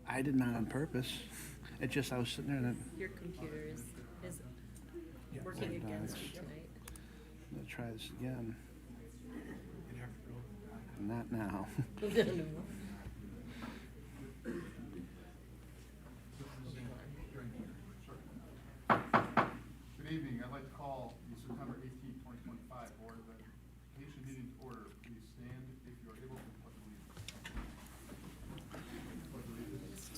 I did not on purpose. It just, I was sitting there and Your computer is working against you tonight. I'm gonna try this again. Not now. Good evening. I'd like to call the September 18, 2025 Board of Education meeting to order. Please stand if you are able to pledge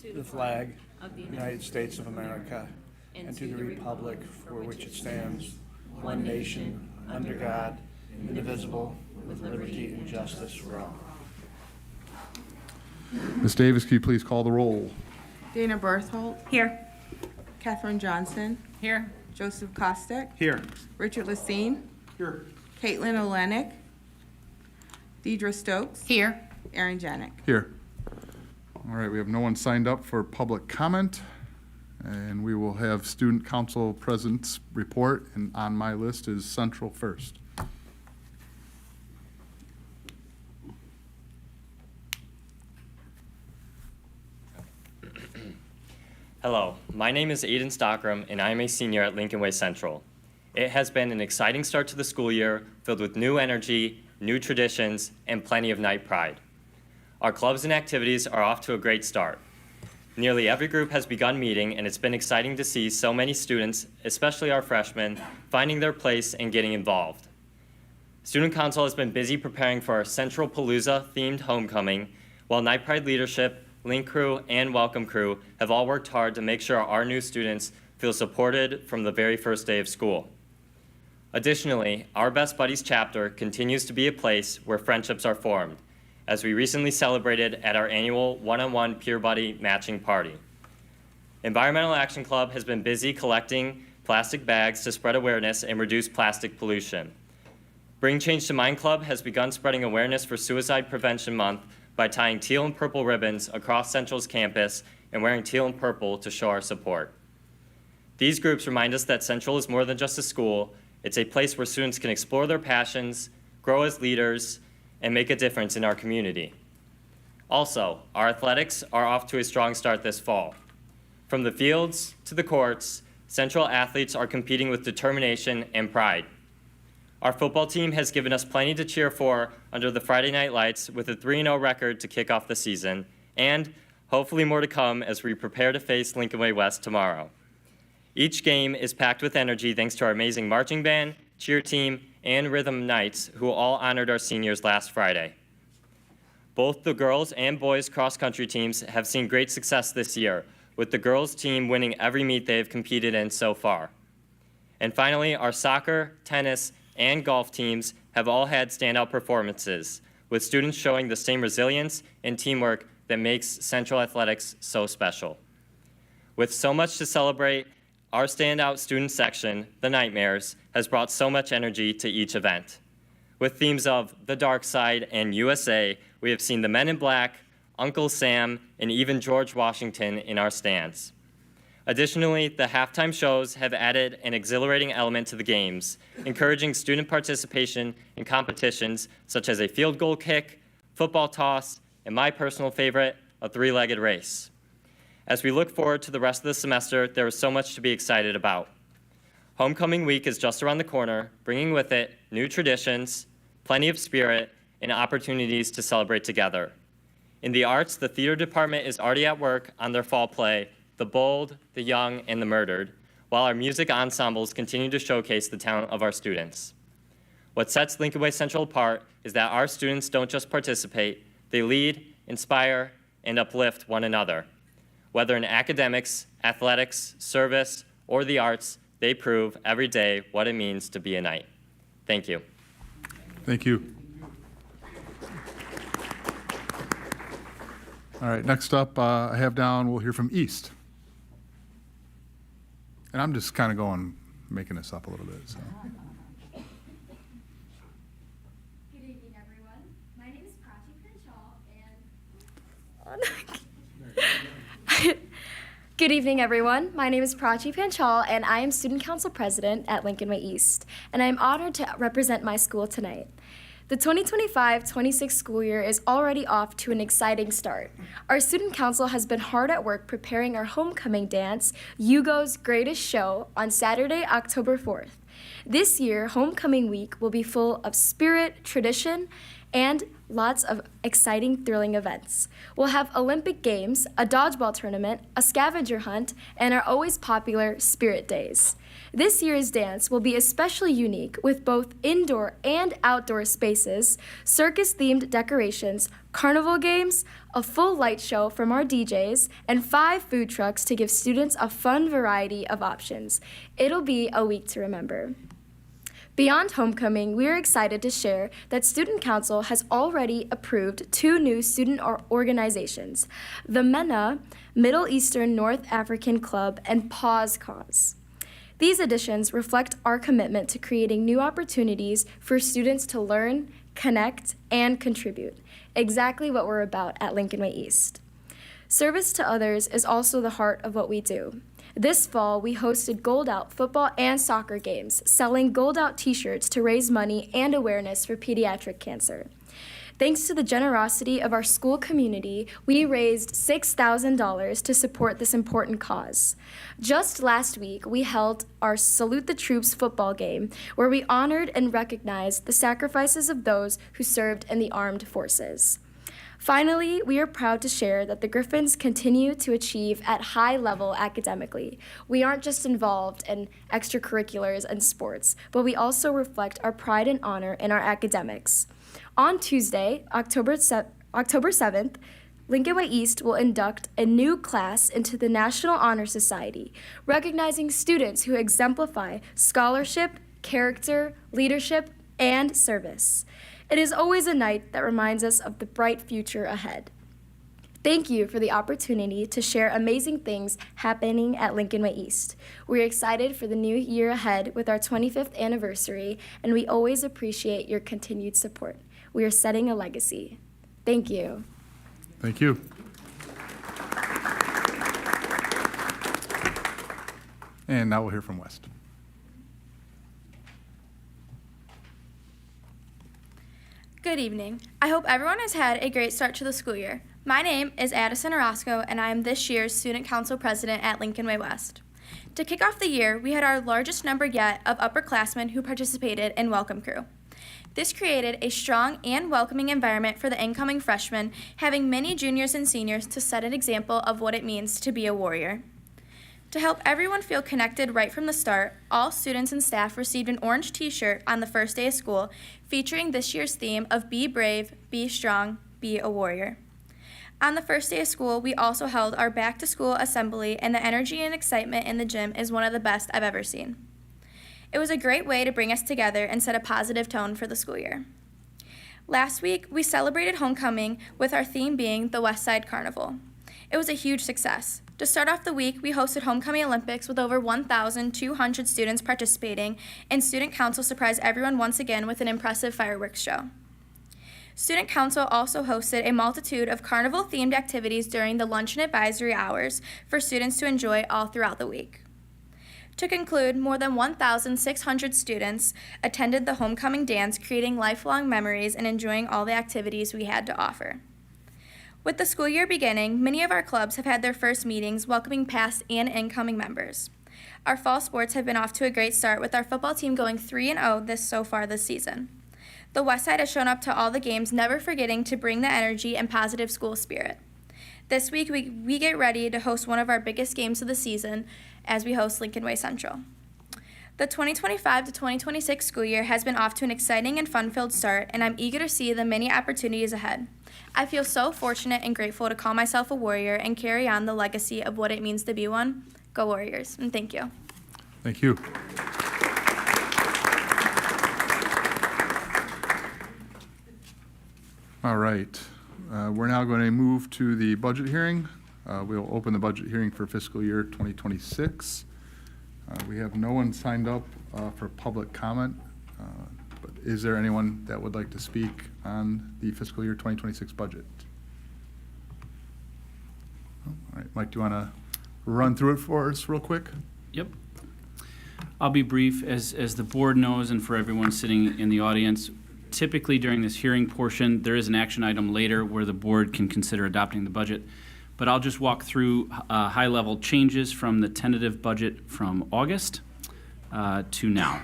allegiance. The flag Of of the United States of America and to the republic for which it stands, one nation, under God, indivisible, with liberty and justice for all. Ms. Davis, can you please call the roll? Dana Berthold. Here. Catherine Johnson. Here. Joseph Kostek. Here. Richard Lacine. Here. Caitlin Olenek. Deidre Stokes. Here. Aaron Janik. Here. All right, we have no one signed up for public comment, and we will have student council president's report, and on my list is Central first. Hello, my name is Aiden Stockram, and I am a senior at Lincoln Way Central. It has been an exciting start to the school year, filled with new energy, new traditions, and plenty of night pride. Our clubs and activities are off to a great start. Nearly every group has begun meeting, and it's been exciting to see so many students, especially our freshmen, finding their place and getting involved. Student Council has been busy preparing for our Central Palooza-themed homecoming, while Night Pride leadership, Link Crew, and Welcome Crew have all worked hard to make sure our new students feel supported from the very first day of school. Additionally, our Best Buddies chapter continues to be a place where friendships are formed, as we recently celebrated at our annual one-on-one peer buddy matching party. Environmental Action Club has been busy collecting plastic bags to spread awareness and reduce plastic pollution. Bring Change to Mind Club has begun spreading awareness for Suicide Prevention Month by tying teal and purple ribbons across Central's campus and wearing teal and purple to show our support. These groups remind us that Central is more than just a school. It's a place where students can explore their passions, grow as leaders, and make a difference in our community. Also, our athletics are off to a strong start this fall. From the fields to the courts, Central athletes are competing with determination and pride. Our football team has given us plenty to cheer for under the Friday night lights with a 3-0 record to kick off the season, and hopefully more to come as we prepare to face Lincoln Way West tomorrow. Each game is packed with energy thanks to our amazing marching band, cheer team, and rhythm knights who all honored our seniors last Friday. Both the girls and boys cross-country teams have seen great success this year, with the girls team winning every meet they have competed in so far. And finally, our soccer, tennis, and golf teams have all had standout performances, with students showing the same resilience and teamwork that makes Central Athletics so special. With so much to celebrate, our standout student section, the Nightmares, has brought so much energy to each event. With themes of the dark side and USA, we have seen the Men in Black, Uncle Sam, and even George Washington in our stands. Additionally, the halftime shows have added an exhilarating element to the games, encouraging student participation in competitions such as a field goal kick, football toss, and my personal favorite, a three-legged race. As we look forward to the rest of the semester, there is so much to be excited about. Homecoming week is just around the corner, bringing with it new traditions, plenty of spirit, and opportunities to celebrate together. In the arts, the theater department is already at work on their fall play, The Bold, the Young, and the Murdered, while our music ensembles continue to showcase the talent of our students. What sets Lincoln Way Central apart is that our students don't just participate, they lead, inspire, and uplift one another. Whether in academics, athletics, service, or the arts, they prove every day what it means to be a knight. Thank you. Thank you. All right, next up, I have down, we'll hear from East. And I'm just kind of making this up a little bit, so. Good evening, everyone. My name is Prachi Panchal, and Good evening, everyone. My name is Prachi Panchal, and I am Student Council President at Lincoln Way East, and I am honored to represent my school tonight. The 2025-26 school year is already off to an exciting start. Our student council has been hard at work preparing our homecoming dance, Yugo's Greatest Show, on Saturday, October 4th. This year, homecoming week will be full of spirit, tradition, and lots of exciting, thrilling events. We'll have Olympic Games, a dodgeball tournament, a scavenger hunt, and our always popular Spirit Days. This year's dance will be especially unique with both indoor and outdoor spaces, circus-themed decorations, carnival games, a full light show from our DJs, and 5 food trucks to give students a fun variety of options. It'll be a week to remember. Beyond homecoming, we are excited to share that Student Council has already approved 2 new student organizations, the MENA, Middle Eastern North African Club, and Pause Cause. These additions reflect our commitment to creating new opportunities for students to learn, connect, and contribute, exactly what we're about at Lincoln Way East. Service to others is also the heart of what we do. This fall, we hosted Gold Out football and soccer games, selling Gold Out t-shirts to raise money and awareness for pediatric cancer. Thanks to the generosity of our school community, we raised $6,000 to support this important cause. Just last week, we held our Salute the Troops football game, where we honored and recognized the sacrifices of those who served in the armed forces. Finally, we are proud to share that the Griffins continue to achieve at high level academically. We aren't just involved in extracurriculars and sports, but we also reflect our pride and honor in our academics. On Tuesday, October 7th, Lincoln Way East will induct a new class into the National Honor Society, recognizing students who exemplify scholarship, character, leadership, and service. It is always a night that reminds us of the bright future ahead. Thank you for the opportunity to share amazing things happening at Lincoln Way East. We're excited for the new year ahead with our 25th anniversary, and we always appreciate your continued support. We are setting a legacy. Thank you. Thank you. And now we'll hear from West. Good evening. I hope everyone has had a great start to the school year. My name is Addison Orozco, and I am this year's Student Council President at Lincoln Way West. To kick off the year, we had our largest number yet of upperclassmen who participated in Welcome Crew. This created a strong and welcoming environment for the incoming freshmen, having many juniors and seniors to set an example of what it means to be a warrior. To help everyone feel connected right from the start, all students and staff received an orange t-shirt on the first day of school featuring this year's theme of Be Brave, Be Strong, Be a Warrior. On the first day of school, we also held our back-to-school assembly, and the energy and excitement in the gym is one of the best I've ever seen. It was a great way to bring us together and set a positive tone for the school year. Last week, we celebrated homecoming with our theme being the West Side Carnival. It was a huge success. To start off the week, we hosted Homecoming Olympics with over 1,200 students participating, and Student Council surprised everyone once again with an impressive fireworks show. Student Council also hosted a multitude of carnival-themed activities during the lunch and advisory hours for students to enjoy all throughout the week. To conclude, more than 1,600 students attended the homecoming dance, creating lifelong memories and enjoying all the activities we had to offer. With the school year beginning, many of our clubs have had their first meetings welcoming past and incoming members. Our fall sports have been off to a great start with our football team going 3-0 so far this season. The West Side has shown up to all the games, never forgetting to bring the energy and positive school spirit. This week, we get ready to host one of our biggest games of the season as we host Lincoln Way Central. The 2025 to 2026 school year has been off to an exciting and fun-filled start, and I'm eager to see the many opportunities ahead. I feel so fortunate and grateful to call myself a warrior and carry on the legacy of what it means to be one. Go Warriors, and thank you. Thank you. All right. We're now going to move to the budget hearing. We'll open the budget hearing for fiscal year 2026. We have no one signed up for public comment, but is there anyone that would like to speak on the fiscal year 2026 budget? All right, Mike, do you want to run through it for us real quick? Yep. I'll be brief. As the board knows, and for everyone sitting in the audience, typically during this hearing portion, there is an action item later where the board can consider adopting the budget. But I'll just walk through high-level changes from the tentative budget from August to now.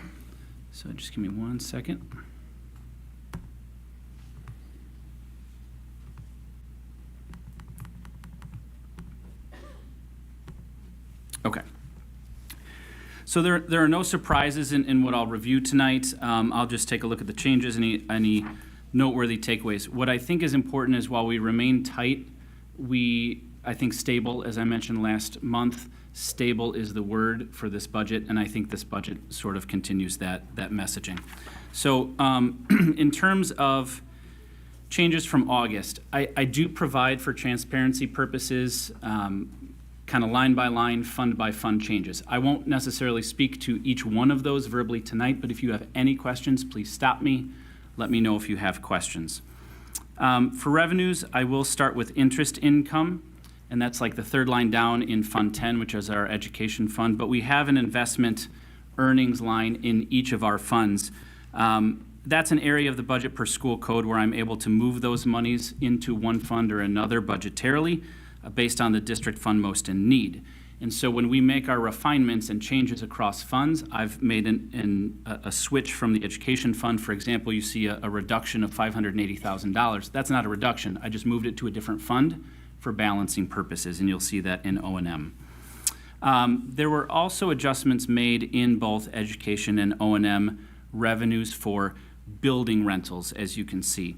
So just give me 1 second. Okay. So there are no surprises in what I'll review tonight. I'll just take a look at the changes, any noteworthy takeaways. What I think is important is while we remain tight, I think stable, as I mentioned last month, stable is the word for this budget, and I think this budget sort of continues that messaging. So in terms of changes from August, I do provide for transparency purposes kind of line by line, fund by fund changes. I won't necessarily speak to each one of those verbally tonight, but if you have any questions, please stop me. Let me know if you have questions. For revenues, I will start with interest income, and that's like the third line down in Fund 10, which is our education fund, but we have an investment earnings line in each of our funds. That's an area of the budget per school code where I'm able to move those monies into one fund or another budgetarily based on the district fund most in need. And so when we make our refinements and changes across funds, I've made a switch from the education fund. For example, you see a reduction of $580,000. That's not a reduction. I just moved it to a different fund for balancing purposes, and you'll see that in O&M. There were also adjustments made in both education and O&M revenues for building rentals, as you can see.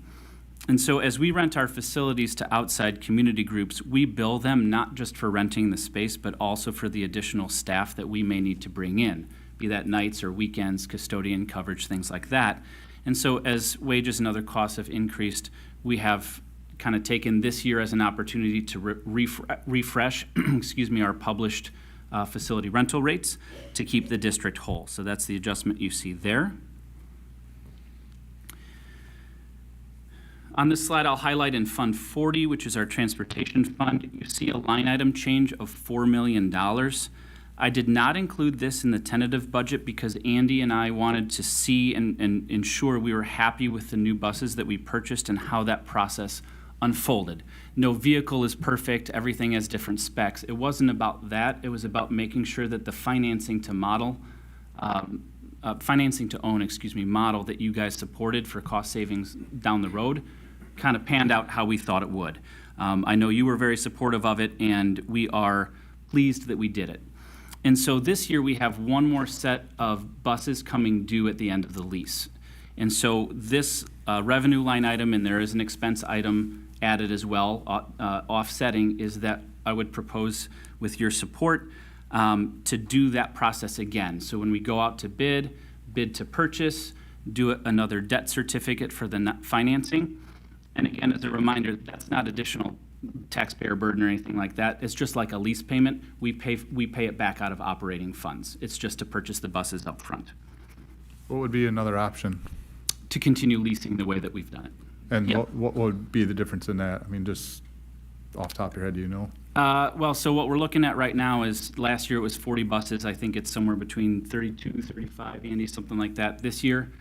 And so as we rent our facilities to outside community groups, we bill them not just for renting the space, but also for the additional staff that we may need to bring in, be that nights or weekends, custodian coverage, things like that. And so as wages and other costs have increased, we have kind of taken this year as an opportunity to refresh our published facility rental rates to keep the district whole. So that's the adjustment you see there. On this slide, I'll highlight in Fund 40, which is our transportation fund, you see a line item change of $4 million. I did not include this in the tentative budget because Andy and I wanted to see and ensure we were happy with the new buses that we purchased and how that process unfolded. No vehicle is perfect, everything has different specs. It wasn't about that, it was about making sure that the financing to own model that you guys supported for cost savings down the road kind of panned out how we thought it would. I know you were very supportive of it, and we are pleased that we did it. And so this year we have one more set of buses coming due at the end of the lease. And so this revenue line item, and there is an expense item added as well, offsetting, is that I would propose with your support to do that process again. So when we go out to bid to purchase, do another debt certificate for the financing. And again, as a reminder, that's not additional taxpayer burden or anything like that. It's just like a lease payment. We pay it back out of operating funds. It's just to purchase the buses up front. What would be another option? To continue leasing the way that we've done it. And Yep. what would be the difference in that? I mean, just off the top of your head, do you know? Well, so what we're looking at right now is last year it was 40 buses. I think it's somewhere between 32, 35, Andy, something like that this year.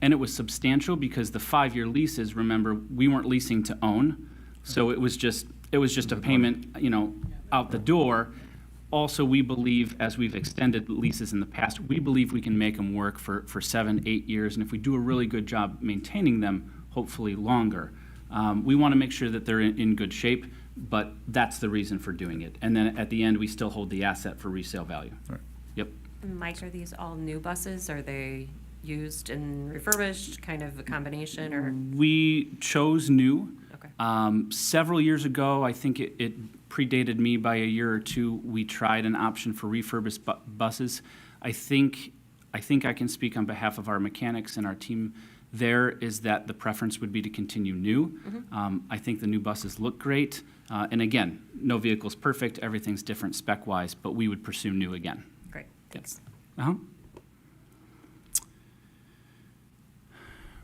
And it was substantial because the 5-year leases, remember, we weren't leasing to own. So it was just a payment, out the door. Also, we believe, as we've extended leases in the past, we believe we can make them work for 7, 8 years. And if we do a really good job maintaining them, hopefully longer. We want to make sure that they're in good shape, but that's the reason for doing it. And then at the end, we still hold the asset for resale value. Right. Yep. Mike, are these all new buses? Are they used and refurbished, kind of a combination, or? We chose new. Okay. Several years ago, I think it predated me by a year or two, we tried an option for refurbished buses. I think I can speak on behalf of our mechanics and our team there, is that the preference would be to continue new. Mm-hmm. I think the new buses look great. And again, no vehicle's perfect, everything's different spec-wise, but we would pursue new again. Great, thanks. Uh-huh.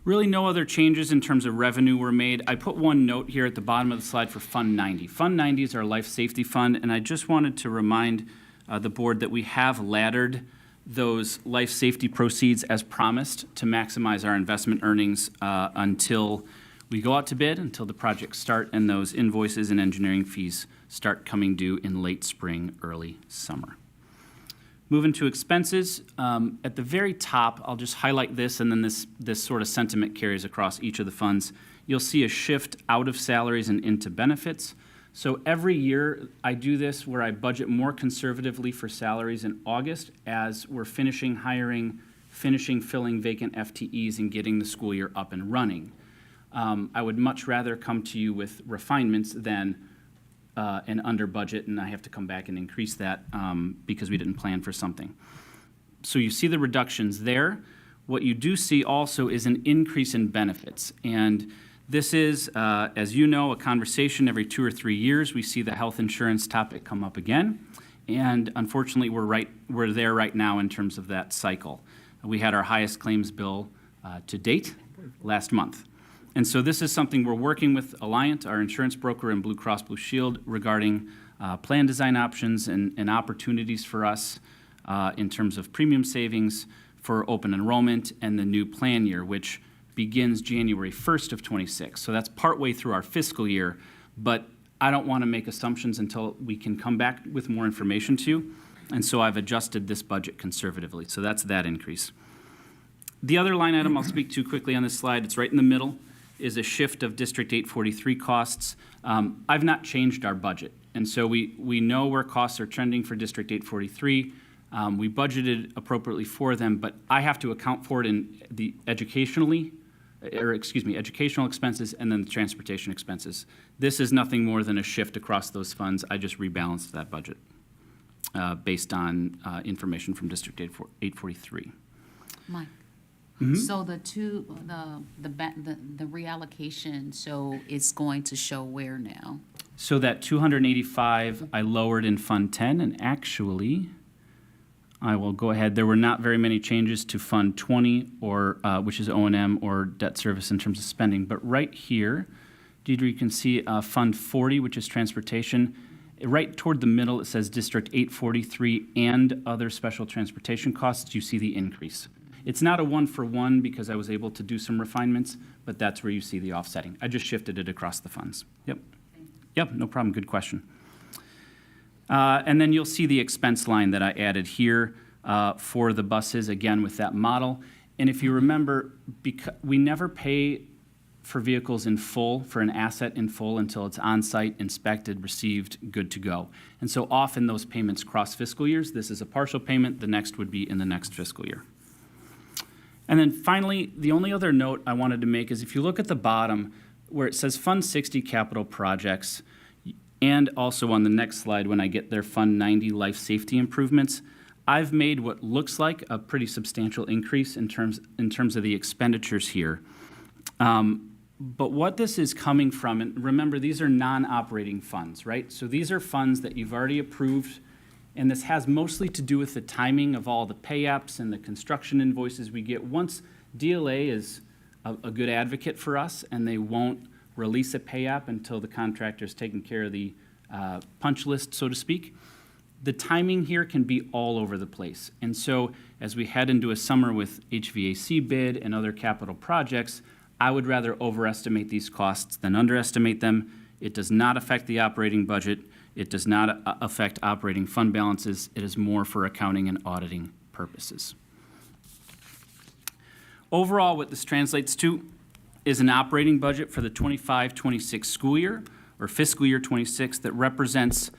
Really no other changes in terms of revenue were made. I put one note here at the bottom of the slide for Fund 90. Fund 90 is our life safety fund, and I just wanted to remind the board that we have laddered those life safety proceeds as promised to maximize our investment earnings until we go out to bid, until the projects start, and those invoices and engineering fees start coming due in late spring, early summer. Moving to expenses, at the very top, I'll just highlight this, and then this sort of sentiment carries across each of the funds. You'll see a shift out of salaries and into benefits. So every year, I do this where I budget more conservatively for salaries in August as we're finishing hiring, finishing filling vacant FTEs, and getting the school year up and running. I would much rather come to you with refinements than an under budget, and I have to come back and increase that because we didn't plan for something. So you see the reductions there. What you do see also is an increase in benefits. And this is, as you know, a conversation every 2 or 3 years. We see the health insurance topic come up again. And unfortunately, we're there right now in terms of that cycle. We had our highest claims bill to date last month. And so this is something we're working with Alliant, our insurance broker, and Blue Cross Blue Shield regarding plan design options and opportunities for us in terms of premium savings for open enrollment and the new plan year, which begins January 1st of 26. So that's partway through our fiscal year, but I don't want to make assumptions until we can come back with more information to you. And so I've adjusted this budget conservatively. So that's that increase. The other line item I'll speak to quickly on this slide, it's right in the middle, is a shift of District 843 costs. I've not changed our budget. And so we know where costs are trending for District 843. We budgeted appropriately for them, but I have to account for it in the educational expenses and then the transportation expenses. This is nothing more than a shift across those funds. I just rebalanced that budget based on information from District 843. Mike, so the reallocation, so it's going to show where now? So that 285 I lowered in Fund 10, and actually, I will go ahead. There were not very many changes to Fund 20, or which is O&M or debt service in terms of spending. But right here, Deidre, you can see Fund 40, which is transportation. Right toward the middle, it says District 843 and other special transportation costs. You see the increase. It's not a one-for-one because I was able to do some refinements, but that's where you see the offsetting. I just shifted it across the funds. Yep. Yep, no problem. Good question. And then you'll see the expense line that I added here for the buses, again, with that model. And if you remember, we never pay for vehicles in full, for an asset in full, until it's on-site, inspected, received, good to go. And so often those payments cross fiscal years. This is a partial payment. The next would be in the next fiscal year. And then finally, the only other note I wanted to make is if you look at the bottom where it says Fund 60 capital projects, and also on the next slide when I get there, Fund 90 life safety improvements, I've made what looks like a pretty substantial increase in terms of the expenditures here. But what this is coming from, and remember, these are non-operating funds, right? So these are funds that you've already approved, and this has mostly to do with the timing of all the pay-apps and the construction invoices we get. Once DLA is a good advocate for us, and they won't release a pay-app until the contractor's taken care of the punch list, so to speak, the timing here can be all over the place. And so as we head into a summer with HVAC bid and other capital projects, I would rather overestimate these costs than underestimate them. It does not affect the operating budget. It does not affect operating fund balances. It is more for accounting and auditing purposes. Overall, what this translates to is an operating budget for the 25-26 school year, or fiscal year 26, that represents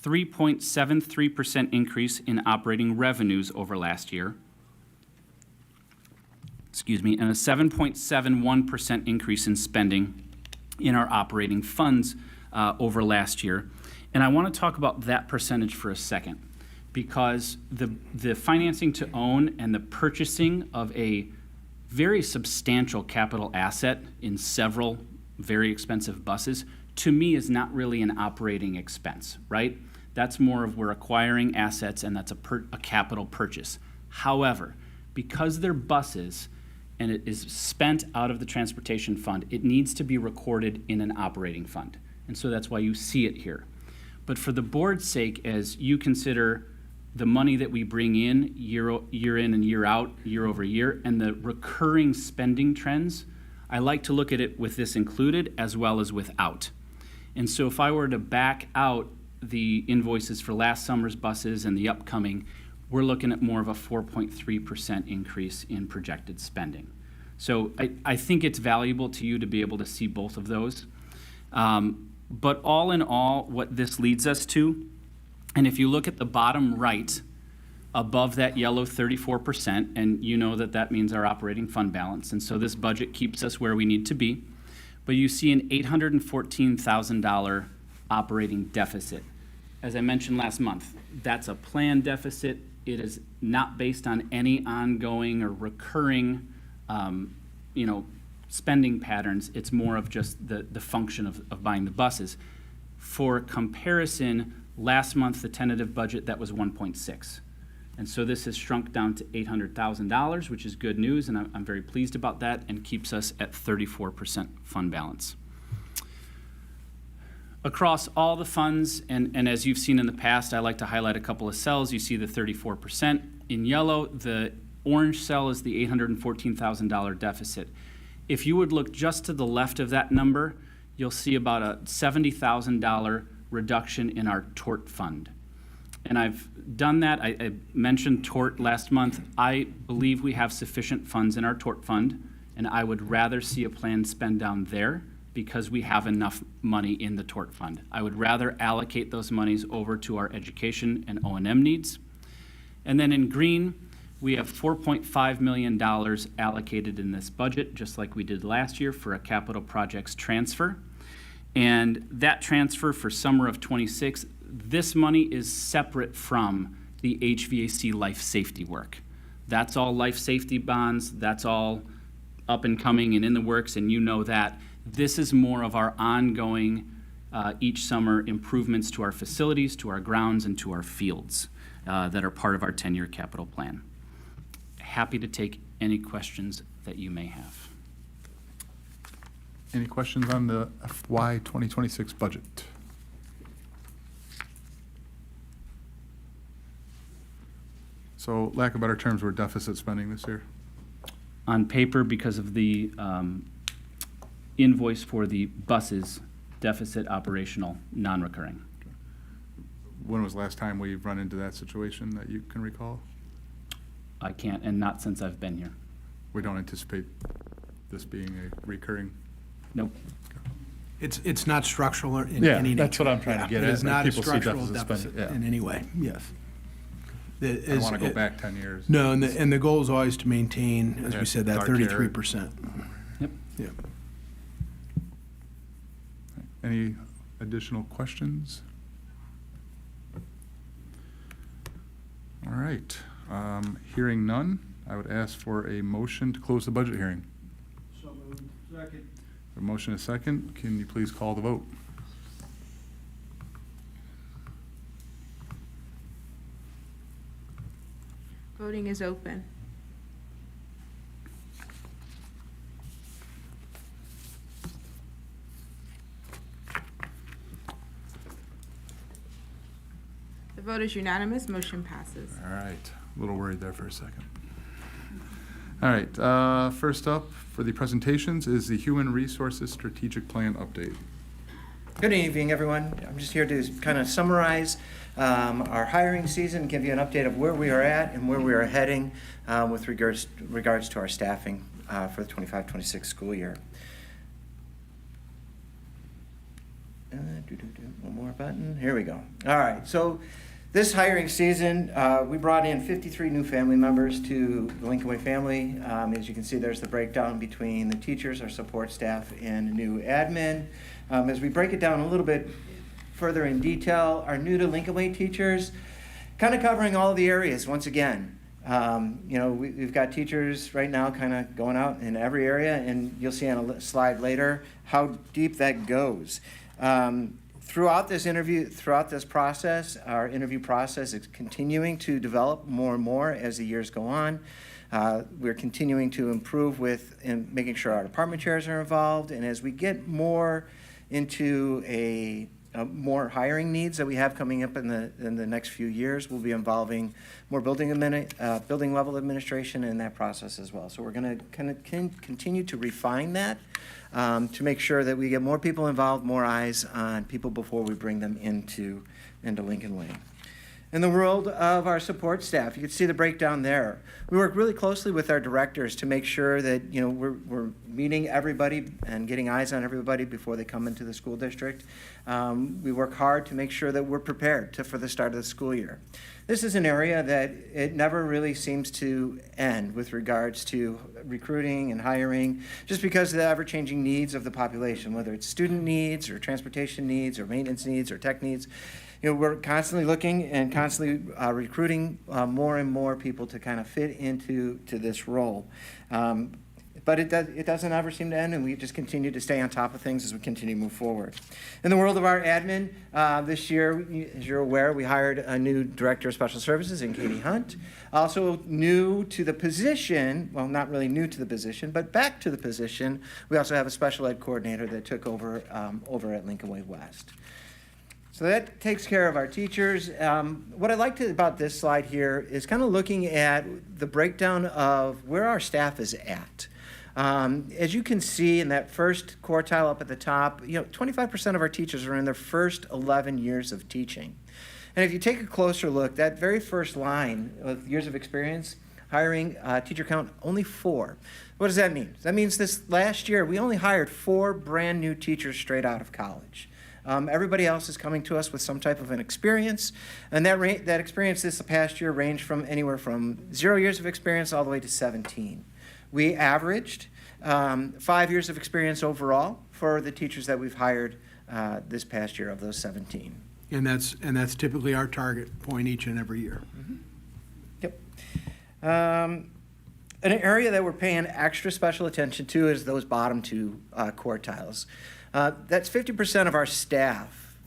3.73% increase in operating revenues over last year. And a 7.71% increase in spending in our operating funds over last year. And I want to talk about that percentage for a second, because the financing to own and the purchasing of a very substantial capital asset in several very expensive buses, to me, is not really an operating expense, right? That's more of we're acquiring assets, and that's a capital purchase. However, because they're buses and it is spent out of the transportation fund, it needs to be recorded in an operating fund. And so that's why you see it here. But for the board's sake, as you consider the money that we bring in year in and year out, year over year, and the recurring spending trends, I like to look at it with this included as well as without. And so if I were to back out the invoices for last summer's buses and the upcoming, we're looking at more of a 4.3% increase in projected spending. So I think it's valuable to you to be able to see both of those. But all in all, what this leads us to, and if you look at the bottom right, above that yellow 34%, and you know that that means our operating fund balance, and so this budget keeps us where we need to be, but you see an $814,000 operating deficit. As I mentioned last month, that's a planned deficit. It is not based on any ongoing or recurring, spending patterns. It's more of just the function of buying the buses. For comparison, last month, the tentative budget, that was 1.6. And so this has shrunk down to $800,000, which is good news, and I'm very pleased about that, and keeps us at 34% fund balance. Across all the funds, and as you've seen in the past, I like to highlight a couple of cells. You see the 34% in yellow. The orange cell is the $814,000 deficit. If you would look just to the left of that number, you'll see about a $70,000 reduction in our tort fund. And I've done that. I mentioned tort last month. I believe we have sufficient funds in our tort fund, and I would rather see a planned spend down there because we have enough money in the tort fund. I would rather allocate those monies over to our education and O&M needs. And then in green, we have $4.5 million allocated in this budget, just like we did last year for a capital projects transfer. And that transfer for summer of '26, this money is separate from the HVAC life safety work. That's all life safety bonds, that's all up and coming and in the works, and you know that. This is more of our ongoing, each summer, improvements to our facilities, to our grounds, and to our fields that are part of our 10-year capital plan. Happy to take any questions that you may have. Any questions on the FY 2026 budget? So, lack of better terms, we're deficit spending this year. On paper, because of the invoice for the buses, deficit operational, non-recurring. When was the last time we've run into that situation that you can recall? I can't, and not since I've been here. We don't anticipate this being a recurring? Nope. It's not structural in Yeah, any nature. that's what I'm trying to get It at, is like not a people see structural deficit deficit spending, yeah. in any way, yes. I don't want to go back 10 years. No, and the goal is always to maintain, as we Yeah, said, that dark area. 33%. Yep. Yeah. Any additional questions? All right, hearing none, I would ask for a motion to close the budget hearing. So moved. Second. A motion and a second, can you please call the vote? Voting is open. The vote is unanimous, motion passes. All right, a little worried there for a second. All right, first up for the presentations is the Human Resources Strategic Plan update. Good evening, everyone. I'm just here to kind of summarize our hiring season, give you an update of where we are at and where we are heading with regards to our staffing for the 25-26 school year. One more button. Here we go. All right. So this hiring season, we brought in 53 new family members to the Lincoln Way family. As you can see, there's the breakdown between the teachers, our support staff, and new admin. As we break it down a little bit further in detail, our new to Lincoln Way teachers, kind of covering all the areas once again. We've got teachers right now kind of going out in every area, and you'll see on a slide later how deep that goes. Throughout this process, our interview process is continuing to develop more and more as the years go on. We're continuing to improve in making sure our department chairs are involved, and as we get more into a more hiring needs that we have coming up in the next few years will be involving more building level administration in that process as well. So we're going to kind of continue to refine that to make sure that we get more people involved, more eyes on people before we bring them into Lincoln Way. In the world of our support staff, you can see the breakdown there. We work really closely with our directors to make sure that we're meeting everybody and getting eyes on everybody before they come into the school district. We work hard to make sure that we're prepared for the start of the school year. This is an area that it never really seems to end with regards to recruiting and hiring, just because of the ever-changing needs of the population, whether it's student needs or transportation needs or maintenance needs or tech needs. We're constantly looking and constantly recruiting more and more people to kind of fit into this role. But it doesn't ever seem to end, and we just continue to stay on top of things as we continue to move forward. In the world of our admin, this year, as you're aware, we hired a new Director of Special Services in Katie Hunt. Also new to the position, well, not really new to the position, but back to the position, we also have a special ed coordinator that took over over at Lincoln Way West. So that takes care of our teachers. What I liked about this slide here is kind of looking at the breakdown of where our staff is at. As you can see in that first quartile up at the top, 25% of our teachers are in their first 11 years of teaching. And if you take a closer look, that very first line of years of experience, hiring teacher count, only 4. What does that mean? That means this last year, we only hired 4 brand new teachers straight out of college. Everybody else is coming to us with some type of an experience, and that experience this past year ranged from anywhere from 0 years of experience all the way to 17. We averaged 5 years of experience overall for the teachers that we've hired this past year of those 17. And that's typically our target point each and every year. Mm-hmm. Yep. An area that we're paying extra special attention to is those bottom 2 quartiles. That's 50% of our staff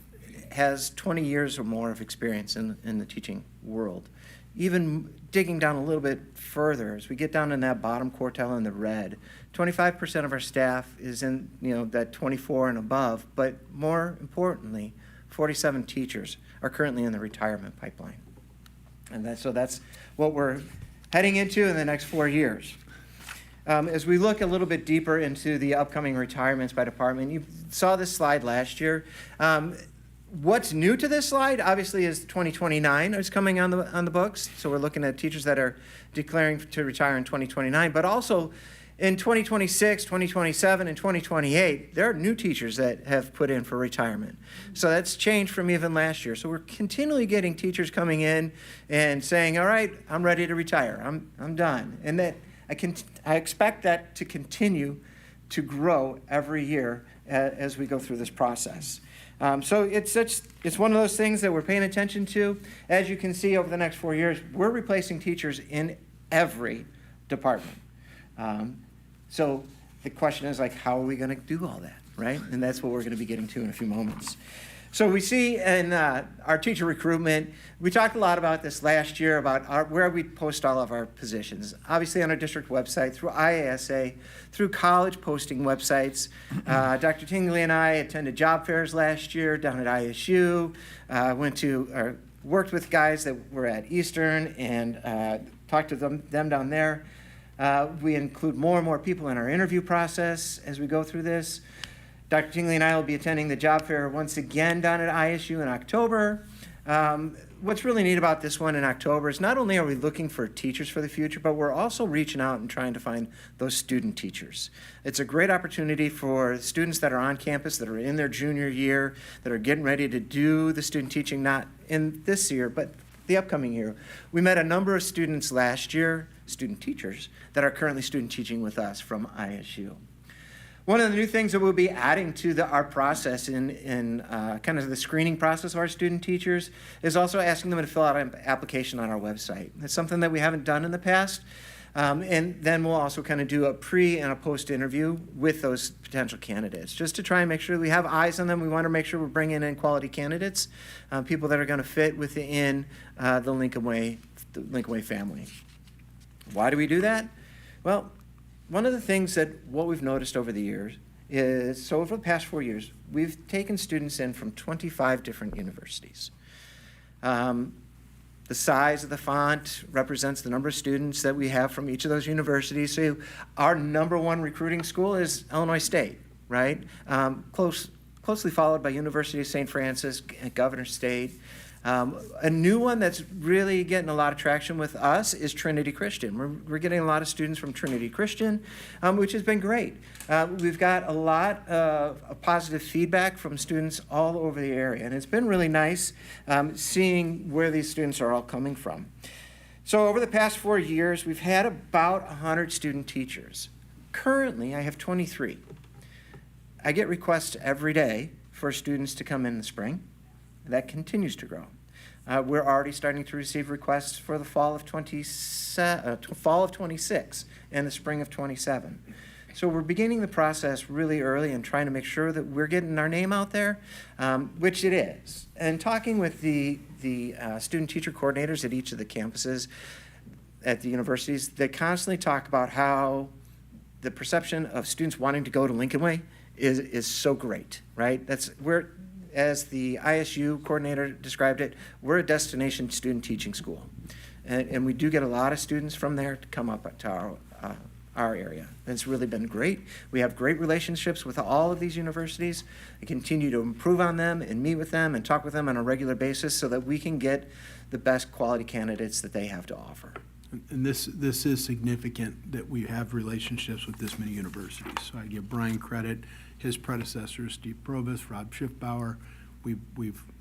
has 20 years or more of experience in the teaching world. Even digging down a little bit further, as we get down in that bottom quartile in the red, 25% of our staff is in that 24 and above, but more importantly, 47 teachers are currently in the retirement pipeline. And that's what we're heading into in the next 4 years. As we look a little bit deeper into the upcoming retirements by department, you saw this slide last year. What's new to this slide, obviously, is 2029 is coming on the books. So we're looking at teachers that are declaring to retire in 2029. But also in 2026, 2027, and 2028, there are new teachers that have put in for retirement. So that's changed from even last year. So we're continually getting teachers coming in and saying, all right, I'm ready to retire. I'm done. And that I expect that to continue to grow every year as we go through this process. So it's one of those things that we're paying attention to. As you can see, over the next 4 years, we're replacing teachers in every department. So the question is, how are we going to do all that, right? And that's what we're going to be getting to in a few moments. So we see in our teacher recruitment, we talked a lot about this last year, about where we post all of our positions. Obviously on our district website, through IASA, through college posting websites. Dr. Tingley and I attended job fairs last year down at ISU, worked with guys that were at Eastern and talked to them down there. We include more and more people in our interview process as we go through this. Dr. Tingley and I will be attending the job fair once again down at ISU in October. What's really neat about this one in October is not only are we looking for teachers for the future, but we're also reaching out and trying to find those student teachers. It's a great opportunity for students that are on campus, that are in their junior year, that are getting ready to do the student teaching, not in this year, but the upcoming year. We met a number of students last year, student teachers, that are currently student teaching with us from ISU. One of the new things that we'll be adding to our process in kind of the screening process of our student teachers is also asking them to fill out an application on our website. It's something that we haven't done in the past. And then we'll also kind of do a pre and a post interview with those potential candidates, just to try and make sure we have eyes on them. We want to make sure we're bringing in quality candidates, people that are going to fit within the Lincoln Way family. Why do we do that? Well, one of the things what we've noticed over the years is, so over the past 4 years, we've taken students in from 25 different universities. The size of the font represents the number of students that we have from each of those universities. So our number one recruiting school is Illinois State, right? Closely followed by University of St. Francis, Governor State. A new one that's really getting a lot of traction with us is Trinity Christian. We're getting a lot of students from Trinity Christian, which has been great. We've got a lot of positive feedback from students all over the area, and it's been really nice seeing where these students are all coming from. So over the past 4 years, we've had about 100 student teachers. Currently, I have 23. I get requests every day for students to come in the spring. That continues to grow. We're already starting to receive requests for the fall of 26 and the spring of 27. So we're beginning the process really early and trying to make sure that we're getting our name out there, which it is. And talking with the student teacher coordinators at each of the campuses at the universities, they constantly talk about how the perception of students wanting to go to Lincoln Way is so great, right? As the ISU coordinator described it, we're a destination student teaching school. And we do get a lot of students from there to come up to our area. And it's really been great. We have great relationships with all of these universities. We continue to improve on them and meet with them and talk with them on a regular basis so that we can get the best quality candidates that they have to offer. And this is significant that we have relationships with this many universities. So I give Brian credit, his predecessor, Steve Provost, Rob Schiffbauer. We've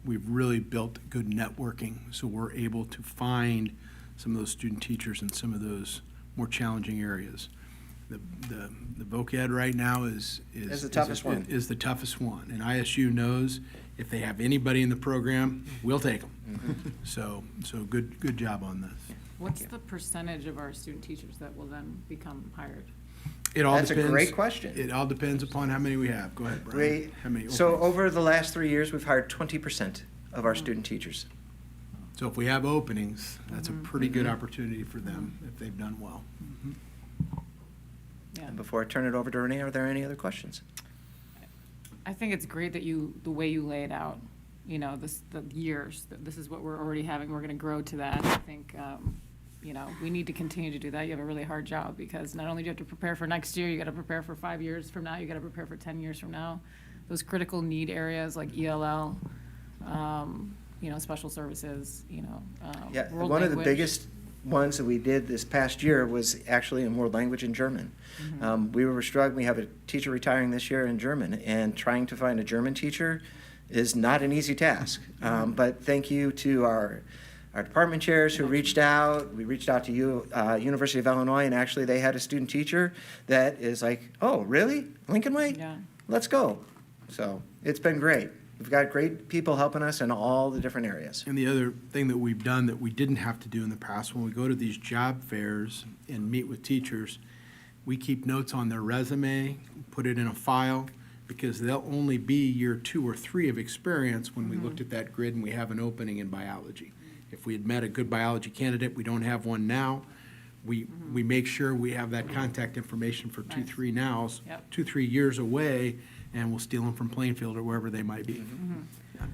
really built good networking, so we're able to find some of those student teachers in some of those more challenging areas. The voc ed right now is the toughest one. Is the toughest one, and ISU knows if they have anybody in the program, we'll take them. Mm-hmm. So good job on this. What's the percentage of our student teachers that will then become hired? It all That's depends. a great question. It all depends upon how many we have. Go ahead, Brian. How many So openings? over the last 3 years, we've hired 20% of our student teachers. So if we have openings, that's a pretty good opportunity for them if they've done well. Yeah. And before I turn it over to Renee, are there any other questions? I think it's great that the way you lay it out, the years, that this is what we're already having, we're gonna grow to that. I think, we need to continue to do that. You have a really hard job because not only do you have to prepare for next year, you gotta prepare for 5 years from now, you gotta prepare for 10 years from now. Those critical need areas like ELL, special services, Yeah, world one of the language. biggest ones that we did this past year was actually in world language and German. We were struggling, we have a teacher retiring this year in German, and trying to find a German teacher is not an easy task. But thank you to our department chairs who reached out. We reached out to University of Illinois, and actually they had a student teacher that is like, oh, really? Lincoln Way? Yeah. Let's go. So it's been great. We've got great people helping us in all the different areas. And the other thing that we've done that we didn't have to do in the past, when we go to these job fairs and meet with teachers, we keep notes on their resume, put it in a file, because they'll only be year 2 or 3 of experience when we looked at that grid and we have an opening in biology. If we had met a good biology candidate, we don't have one now, we make sure we have that contact information for 2, 3 nows, Yep. 2, 3 years away, and we'll steal them from Plainfield or wherever they might be. Yeah.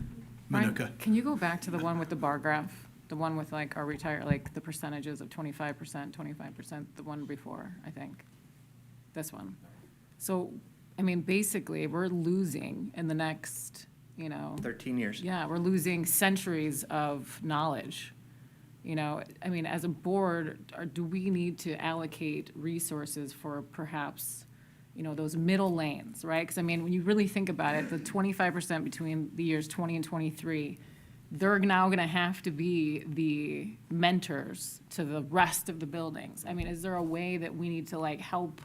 Brian, Manuka. can you go back to the one with the bar graph? The one with like our the percentages of 25%, 25%, the one before, I think. This one. So, basically, we're losing in the next, 13 years. yeah, we're losing centuries of knowledge. As a board, do we need to allocate resources for perhaps, those middle lanes, right? Because, when you really think about it, the 25% between the years 20 and 23, they're now going to have to be the mentors to the rest of the buildings. Is there a way that we need to, help,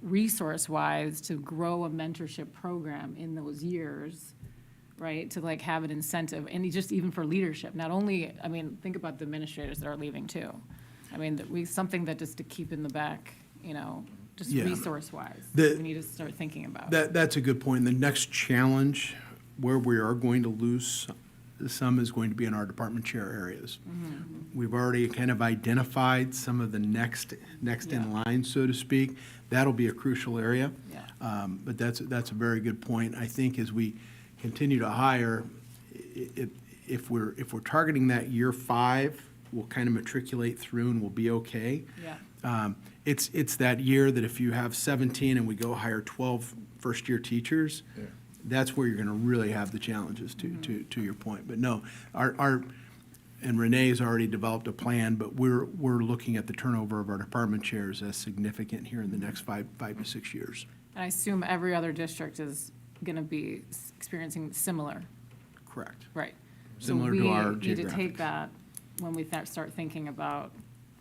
resource-wise to grow a mentorship program in those years, right? To have an incentive, and just even for leadership. Not only, think about the administrators that are leaving too. Something that just to keep in the back, just Yeah. resource-wise, The- we need to start thinking about. That's a good point. The next challenge where we are going to lose some is going to be in our department chair areas. We've already kind of identified some of the next in line, so to speak. That'll be a crucial area. Yeah. But that's a very good point. I think as we continue to hire, if we're targeting that year 5, we'll kind of matriculate through and we'll be okay. Yeah. It's that year that if you have 17 and we go hire 12 first-year teachers, that's where you're going to really have the challenges, to your point. But no, and Renee's already developed a plan, but we're looking at the turnover of our department chairs as significant here in the next 5 to 6 years. And I assume every other district is going to be experiencing similar, Correct. right? Similar to our So we need to geographics. take that when we start thinking about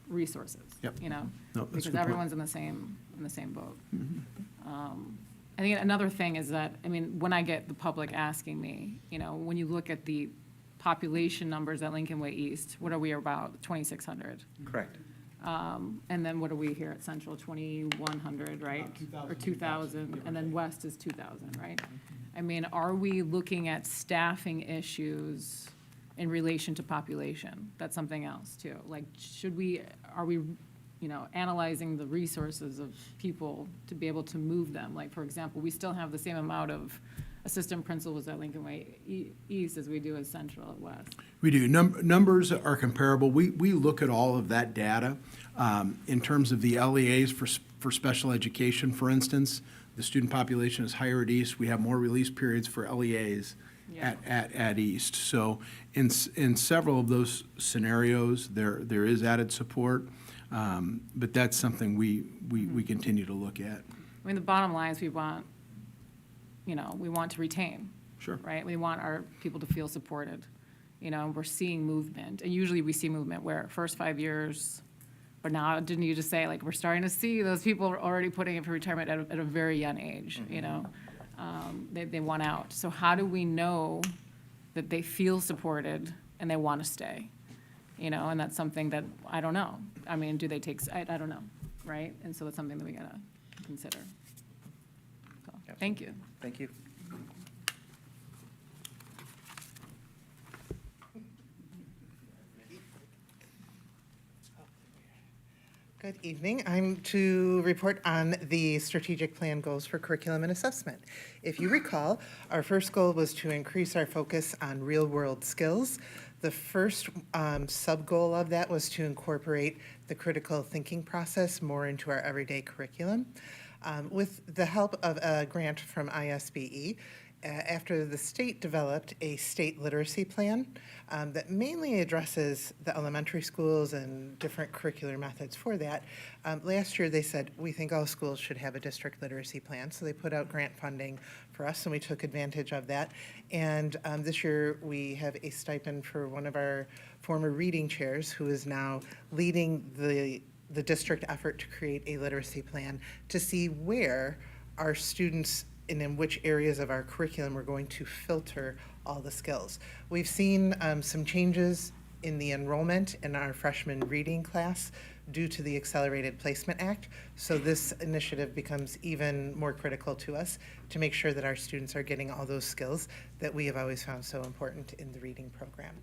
resources. Yep. You know? No, that's a Because good point. everyone's in the same boat. I think another thing is that, I mean, when I get the public asking me, you know, when you look at the population numbers at Lincoln Way East, what are we about, 2,600? Correct. And then what are we here at Central, 2,100, right? Or 2,000, and then West is 2,000, right? I mean, are we looking at staffing issues in relation to population? That's something else too. Like, are we, you know, analyzing the resources of people to be able to move them? Like, for example, we still have the same amount of assistant principals at Lincoln Way East as we do at Central at West. We do. Numbers are comparable. We look at all of that data. In terms of the LEAs for special education, for instance, the student population is higher at East. We have more release periods for LEAs at East. So in several of those scenarios, there is added support, but that's something we continue to look at. I mean, the bottom line is we want to retain. Sure. Right? We want our people to feel supported. You know, we're seeing movement, and usually we see movement where first 5 years, but now, didn't you just say, like, we're starting to see those people are already putting in for retirement at a very young age, you know? They want out. So how do we know that they feel supported and they want to stay? You know, and that's something that, I don't know. I mean, do they take, I don't know, right? And so it's something that we gotta consider. So, thank you. Thank you. Good evening. I'm to report on the strategic plan goals for curriculum and assessment. If you recall, our first goal was to increase our focus on real-world skills. The first sub-goal of that was to incorporate the critical thinking process more into our everyday curriculum. With the help of a grant from ISBE, after the state developed a state literacy plan that mainly addresses the elementary schools and different curricular methods for that, last year they said, we think all schools should have a district literacy plan. So they put out grant funding for us, and we took advantage of that. And this year we have a stipend for one of our former reading chairs who is now leading the district effort to create a literacy plan to see where our students and in which areas of our curriculum we're going to filter all the skills. We've seen some changes in the enrollment in our freshman reading class due to the Accelerated Placement Act. So this initiative becomes even more critical to us to make sure that our students are getting all those skills that we have always found so important in the reading program.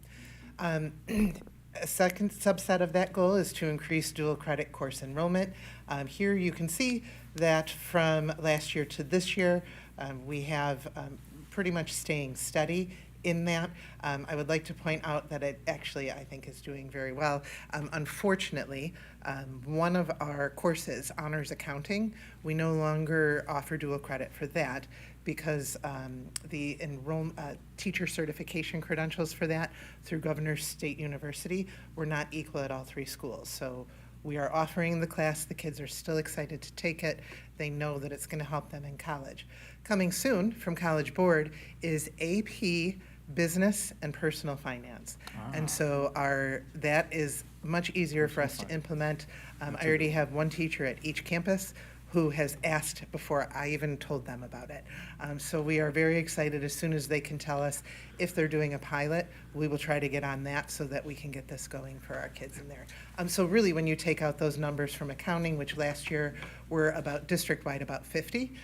A second subset of that goal is to increase dual credit course enrollment. Here you can see that from last year to this year, we have pretty much staying steady in that. I would like to point out that it actually, I think, is doing very well. Unfortunately, one of our courses, Honors Accounting, we no longer offer dual credit for that because the teacher certification credentials for that through Governor's State University were not equal at all 3 schools. So we are offering the class. The kids are still excited to take it. They know that it's going to help them in college. Coming soon from College Board is AP Business and Personal Finance. And so that is much easier for us to implement. I already have one teacher at each campus who has asked before I even told them about it. So we are very excited. As soon as they can tell us if they're doing a pilot, we will try to get on that so that we can get this going for our kids in there. So really, when you take out those numbers from accounting, which last year were about district-wide about 50,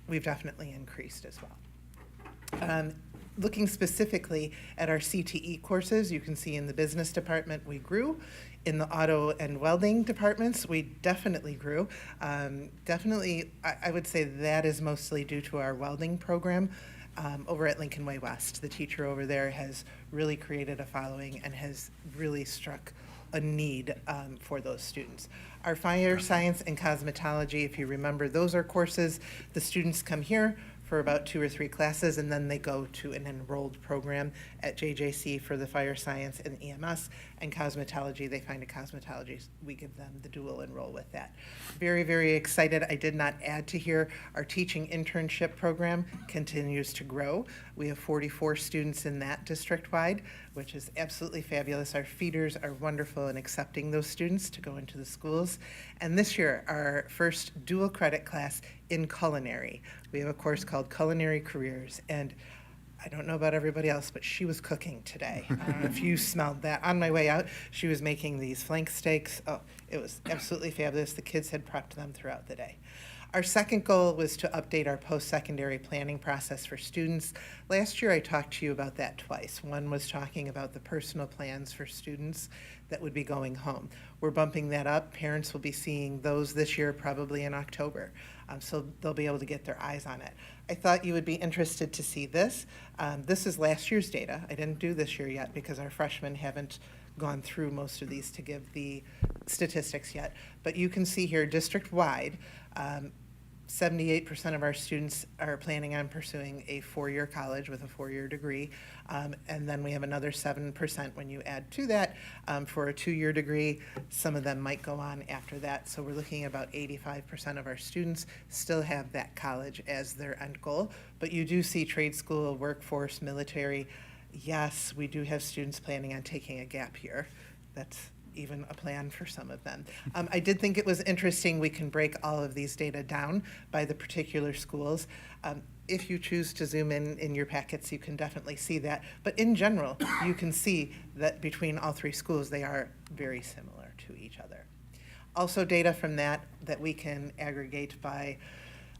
we've definitely increased as well. looking specifically at our CTE courses, you can see in the business department we grew. In the auto and welding departments, we definitely grew. Definitely, I would say that is mostly due to our welding program over at Lincoln Way West. The teacher over there has really created a following and has really struck a need for those students. Our fire science and cosmetology, if you remember, those are courses the students come here for about 2 or 3 classes, and then they go to an enrolled program at JJC for the fire science and EMS, and cosmetology, they find a cosmetology, we give them the dual enroll with that. Very, very excited. I did not add to here, our teaching internship program continues to grow. We have 44 students in that district-wide, which is absolutely fabulous. Our feeders are wonderful in accepting those students to go into the schools. And this year, our first dual credit class in culinary. We have a course called Culinary Careers, and I don't know about everybody else, but she was cooking today. I don't know if you smelled that. On my way out, she was making these flank steaks. Oh, it was absolutely fabulous. The kids had prepped them throughout the day. Our second goal was to update our post-secondary planning process for students. Last year, I talked to you about that twice. One was talking about the personal plans for students that would be going home. We're bumping that up. Parents will be seeing those this year, probably in October. So they'll be able to get their eyes on it. I thought you would be interested to see this. This is last year's data. I didn't do this year yet because our freshmen haven't gone through most of these to give the statistics yet. But you can see here district-wide, 78% of our students are planning on pursuing a 4-year college with a 4-year degree. And then we have another 7% when you add to that for a 2-year degree. Some of them might go on after that. So we're looking at about 85% of our students still have that college as their end goal. But you do see trade school, workforce, military. Yes, we do have students planning on taking a gap year. That's even a plan for some of them. I did think it was interesting we can break all of these data down by the particular schools. If you choose to zoom in your packets, you can definitely see that. But in general, you can see that between all 3 schools, they are very similar to each other. Also data from that we can aggregate by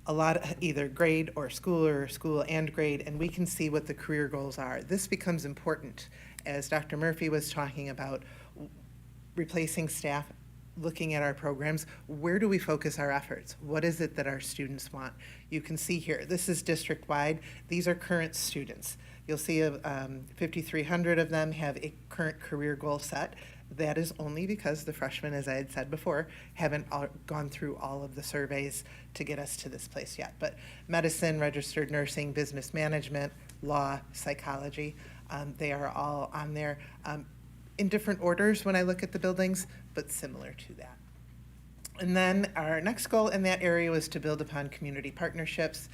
a lot of either grade or school and grade, and we can see what the career goals are. This becomes important, as Dr. Murphy was talking about, replacing staff, looking at our programs. Where do we focus our efforts? What is it that our students want? You can see here, this is district-wide. These are current students. You'll see 5,300 of them have a current career goal set. That is only because the freshmen, as I had said before, haven't gone through all of the surveys to get us to this place yet. But medicine, registered nursing, business management, law, psychology, they are all on there. In different orders when I look at the buildings, but similar to that. And then our next goal in that area was to build upon community partnerships.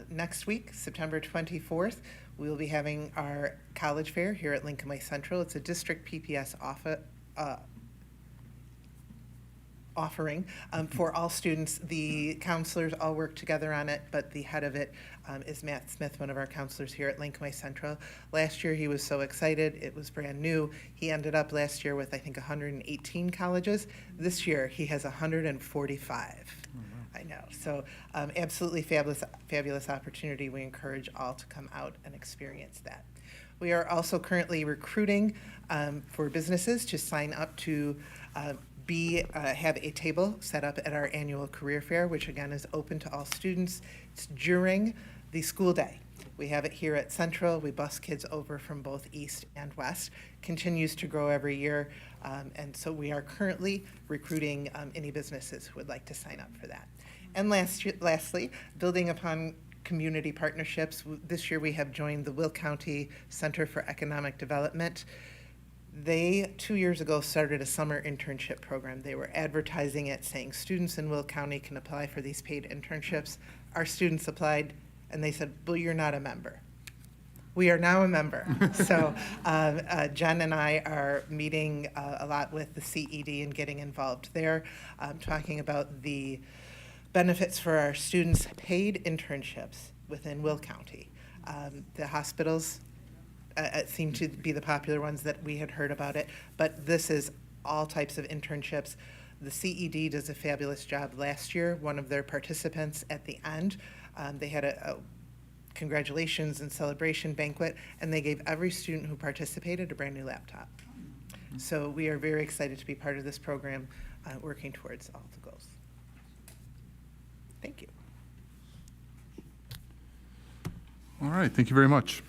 Next week, September 24th, we will be having our college fair here at Lincoln Way Central. It's a district PPS offering for all students. The counselors all work together on it, but the head of it is Matt Smith, one of our counselors here at Lincoln Way Central. Last year, he was so excited. It was brand new. He ended up last year with, I think, 118 colleges. This year, he has 145. I know. So absolutely fabulous opportunity. We encourage all to come out and experience that. We are also currently recruiting for businesses to sign up to have a table set up at our annual career fair, which again is open to all students. It's during the school day. We have it here at Central. We bus kids over from both East and West. Continues to grow every year. And so we are currently recruiting any businesses who would like to sign up for that. And lastly, building upon community partnerships, this year we have joined the Will County Center for Economic Development. They, 2 years ago, started a summer internship program. They were advertising it, saying students in Will County can apply for these paid internships. Our students applied, and they said, well, you're not a member. We are now a member. So Jen and I are meeting a lot with the CED and getting involved there, talking about the benefits for our students' paid internships within Will County. The hospitals seem to be the popular ones that we had heard about it, but this is all types of internships. The CED does a fabulous job last year. One of their participants at the end, they had a congratulations and celebration banquet, and they gave every student who participated a brand-new laptop. So we are very excited to be part of this program, working towards all the goals. Thank you. All right, thank you very much.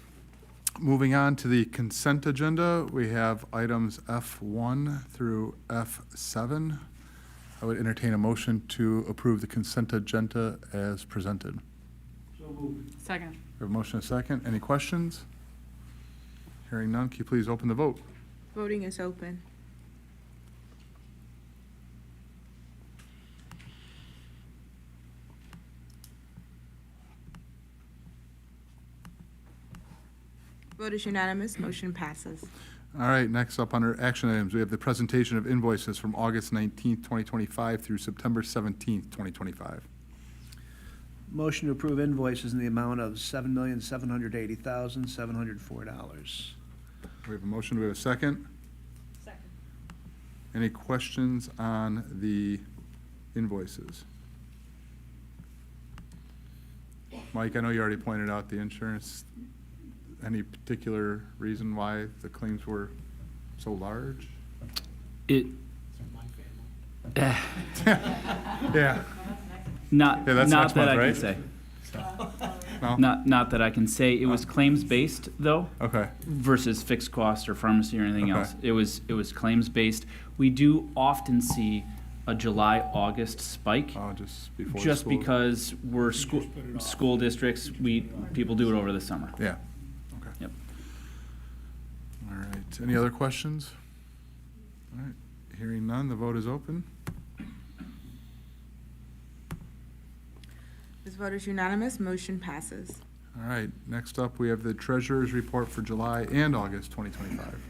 Moving on to the consent agenda, we have items F1 through F7. I would entertain a motion to approve the consent agenda as presented. Second. We have a motion and a second. Any questions? Hearing none, can you please open the vote? Voting is open. Vote is unanimous, motion passes. All right, next up under action items, we have the presentation of invoices from August 19th, 2025 through September 17th, 2025. Motion to approve invoices in the amount of $7,780,704. We have a motion, do we have a second? Second. Any questions on the invoices? Mike, I know you already pointed out the insurance. Any particular reason why the claims were so large? It, Yeah. not, Yeah, that's not next that month, I right? can say. No? Not that I can say. It was claims-based, though, Okay, versus fixed cost or pharmacy or anything Okay. else. It was claims-based. We do often see a July-August spike, just before just school. because we're school districts, people do it over the summer. Yeah, okay. Yep. All right, any other questions? All right, hearing none, the vote is open. This vote is unanimous, motion passes. All right, next up, we have the treasurer's report for July and August 2025.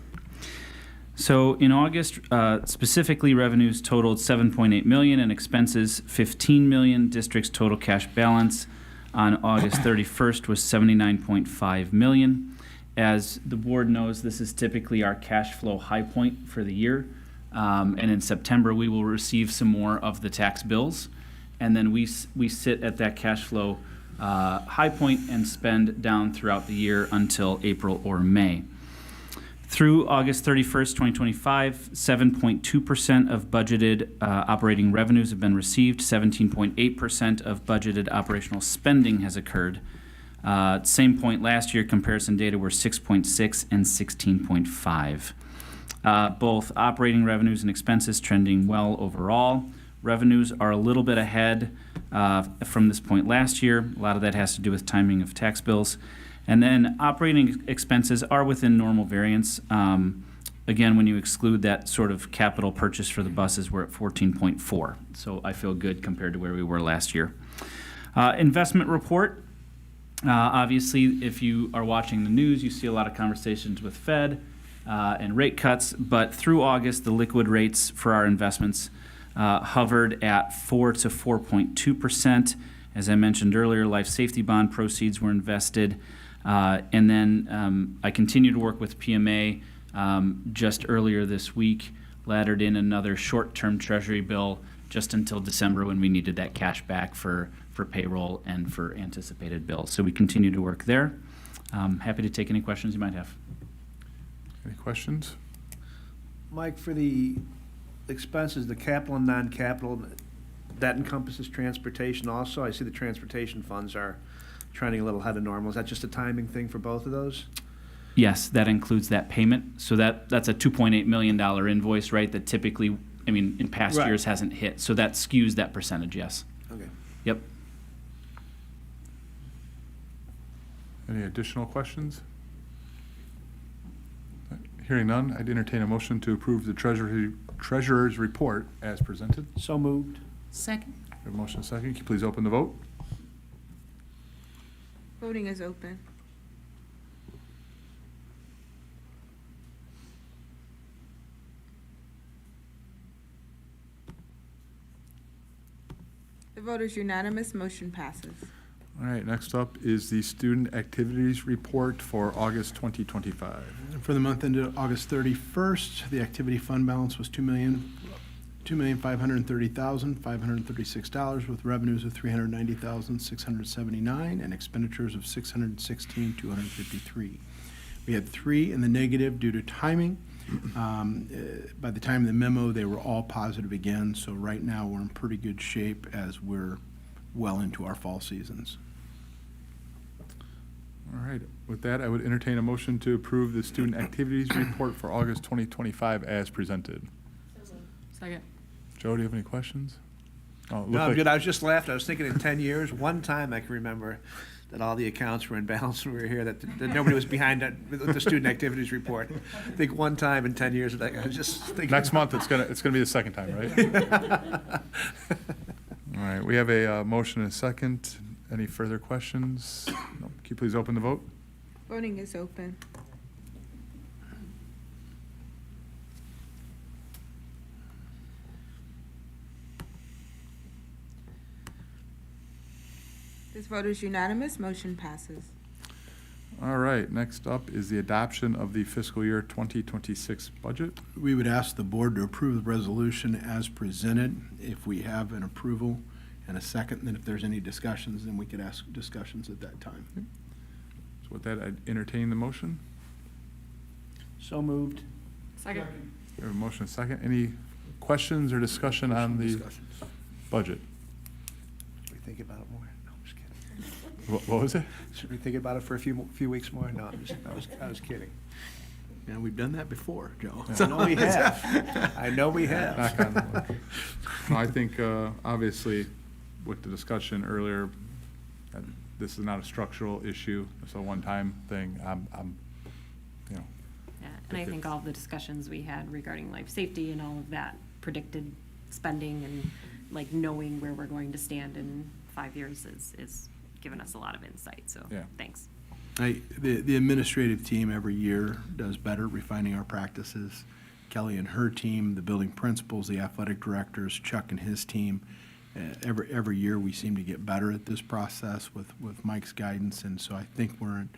So in August, specifically, revenues totaled $7.8 million and expenses $15 million. District's total cash balance on August 31st was $79.5 million. As the board knows, this is typically our cash flow high point for the year. And in September, we will receive some more of the tax bills. And then we sit at that cash flow high point and spend down throughout the year until April or May. Through August 31st, 2025, 7.2% of budgeted operating revenues have been received. 17.8% of budgeted operational spending has occurred. Same point last year, comparison data were 6.6 and 16.5. Both operating revenues and expenses trending well overall. Revenues are a little bit ahead from this point last year. A lot of that has to do with timing of tax bills. And then operating expenses are within normal variance. Again, when you exclude that sort of capital purchase for the buses, we're at 14.4. So I feel good compared to where we were last year. Investment report. Obviously, if you are watching the news, you see a lot of conversations with Fed and rate cuts. But through August, the liquid rates for our investments hovered at 4 to 4.2%. As I mentioned earlier, life safety bond proceeds were invested. And then I continue to work with PMA. Just earlier this week, laddered in another short-term treasury bill just until December when we needed that cash back for payroll and for anticipated bills. So we continue to work there. Happy to take any questions you might have. Any questions? Mike, for the expenses, the capital and non-capital, that encompasses transportation also? I see the transportation funds are trending a little ahead of normal. Is that just a timing thing for both of those? Yes, that includes that payment. So that's a $2.8 million invoice, right, that typically, I mean, in past Right. years hasn't hit. So that skews that percentage, yes. Okay. Yep. Any additional questions? Hearing none, I'd entertain a motion to approve the treasurer's report as presented. So moved. Second. We have a motion and a second. Can you please open the vote? Voting is open. The vote is unanimous, motion passes. All right, next up is the student activities report for August 2025. For the month ended August 31st, the activity fund balance was $2,530,536 with revenues of $390,679 and expenditures of $616,253. We had 3 in the negative due to timing. By the time of the memo, they were all positive again, so right now we're in pretty good shape as we're well into our fall seasons. All right, with that, I would entertain a motion to approve the student activities report for August 2025 as presented. Second. Joe, do you have any questions? Oh, it looked No, I'm like- good. I was just laughing. I was thinking in 10 years, one time I can remember that all the accounts were in balance when we were here, that nobody was behind with the student activities report. I think one time in 10 years, I was just thinking. Next month, it's gonna be the second time, right? All right, we have a motion and a second. Any further questions? No. Can you please open the vote? Voting is open. This vote is unanimous. Motion passes. All right, next up is the adoption of the fiscal year 2026 budget. We would ask the board to approve the resolution as presented. If we have an approval and a second, then if there's any discussions, then we could ask discussions at that time. So with that, I'd entertain the motion. So moved. Second. We have a motion and a second. Any questions or discussion on the budget? Should we think about it more? No, I'm just kidding. What was it? Should we think about it for a few weeks more? No, I was kidding. Yeah, we've done that before, Joe. I know we have. I know we have. Knock on wood. No, I think, obviously, with the discussion earlier, this is not a structural issue. It's a one-time thing. I'm, you know. Yeah, and I think all of the discussions we had regarding life safety and all of that predicted spending and like knowing where we're going to stand in 5 years is given us a lot of insight, so Yeah. thanks. The administrative team every year does better, refining our practices. Kelly and her team, the building principals, the athletic directors, Chuck and his team. Every year we seem to get better at this process with Mike's guidance, and so I think we've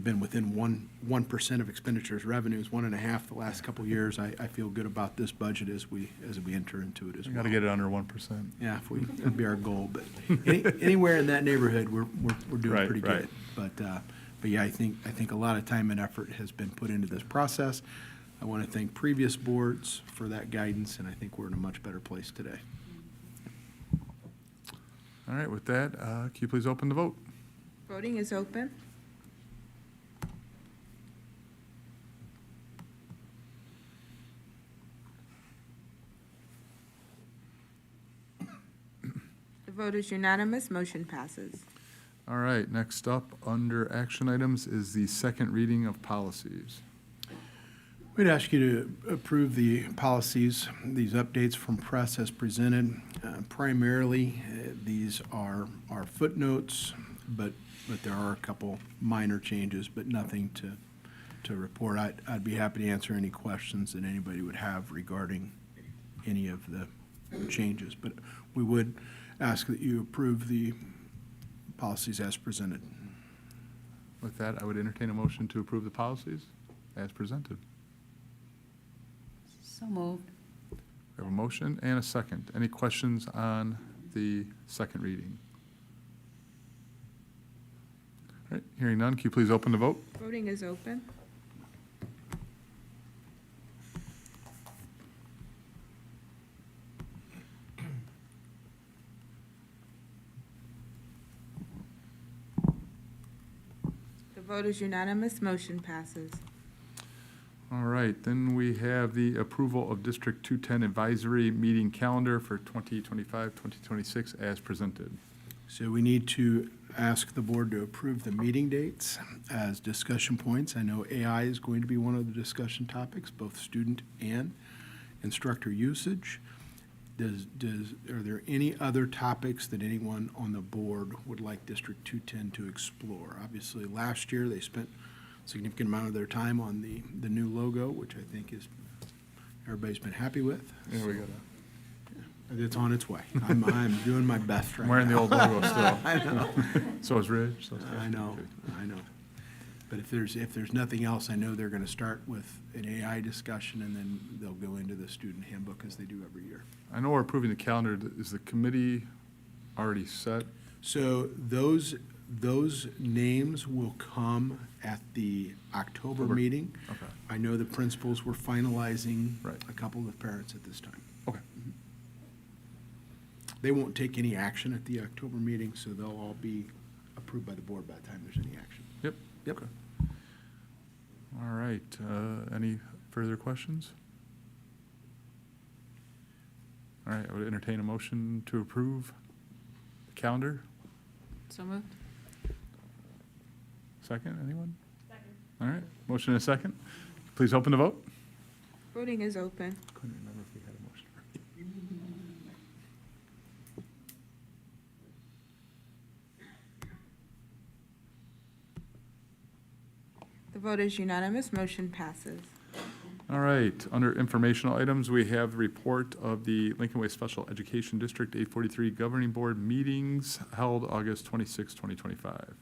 been within 1% of expenditures revenues, 1.5% the last couple of years. I feel good about this budget as we enter into it as You well. gotta get it under 1%. Yeah, that'd be our goal, but anywhere in that neighborhood, we're doing Right, pretty right. good. But yeah, I think a lot of time and effort has been put into this process. I want to thank previous boards for that guidance, and I think we're in a much better place today. All right, with that, can you please open the vote? Voting is open. The vote is unanimous. Motion passes. All right, next up, under action items, is the second reading of policies. We'd ask you to approve the policies, these updates from press as presented. Primarily, these are footnotes, but there are a couple minor changes, but nothing to report. I'd be happy to answer any questions that anybody would have regarding any of the changes, but we would ask that you approve the policies as presented. With that, I would entertain a motion to approve the policies as presented. So moved. We have a motion and a second. Any questions on the second reading? All right, hearing none, can you please open the vote? Voting is open. The vote is unanimous. Motion passes. All right, then we have the approval of District 210 advisory meeting calendar for 2025, 2026 as presented. So we need to ask the board to approve the meeting dates as discussion points. I know AI is going to be one of the discussion topics, both student and instructor usage. Are there any other topics that anyone on the board would like District 210 to explore? Obviously, last year, they spent a significant amount of their time on the new logo, which I think everybody's been happy with. Yeah, we got It's on its way. I'm doing my best right I'm now. wearing the old logo still. I know. So is Rich. So is I know. But if there's nothing else, I know they're going to start with an AI discussion, and then they'll go into the student handbook as they do every year. I know we're approving the calendar. Is the committee already set? So those names will come at the October meeting. Okay. I know the principals were finalizing Right. a couple of parents at this time. Okay. They won't take any action at the October meeting, so they'll all be approved by the board by the time there's any action. Yep. Yep. Okay. All right. Any further questions? All right. I would entertain a motion to approve the calendar. So moved. Second, anyone? Second. All right. Motion and a second. Please open the vote. Voting is open. Couldn't remember if we had a motion. The vote is unanimous. Motion passes. All right, under informational items, we have the report of the Lincoln Way Special Education District 843 Governing Board meetings held August 26, 2025.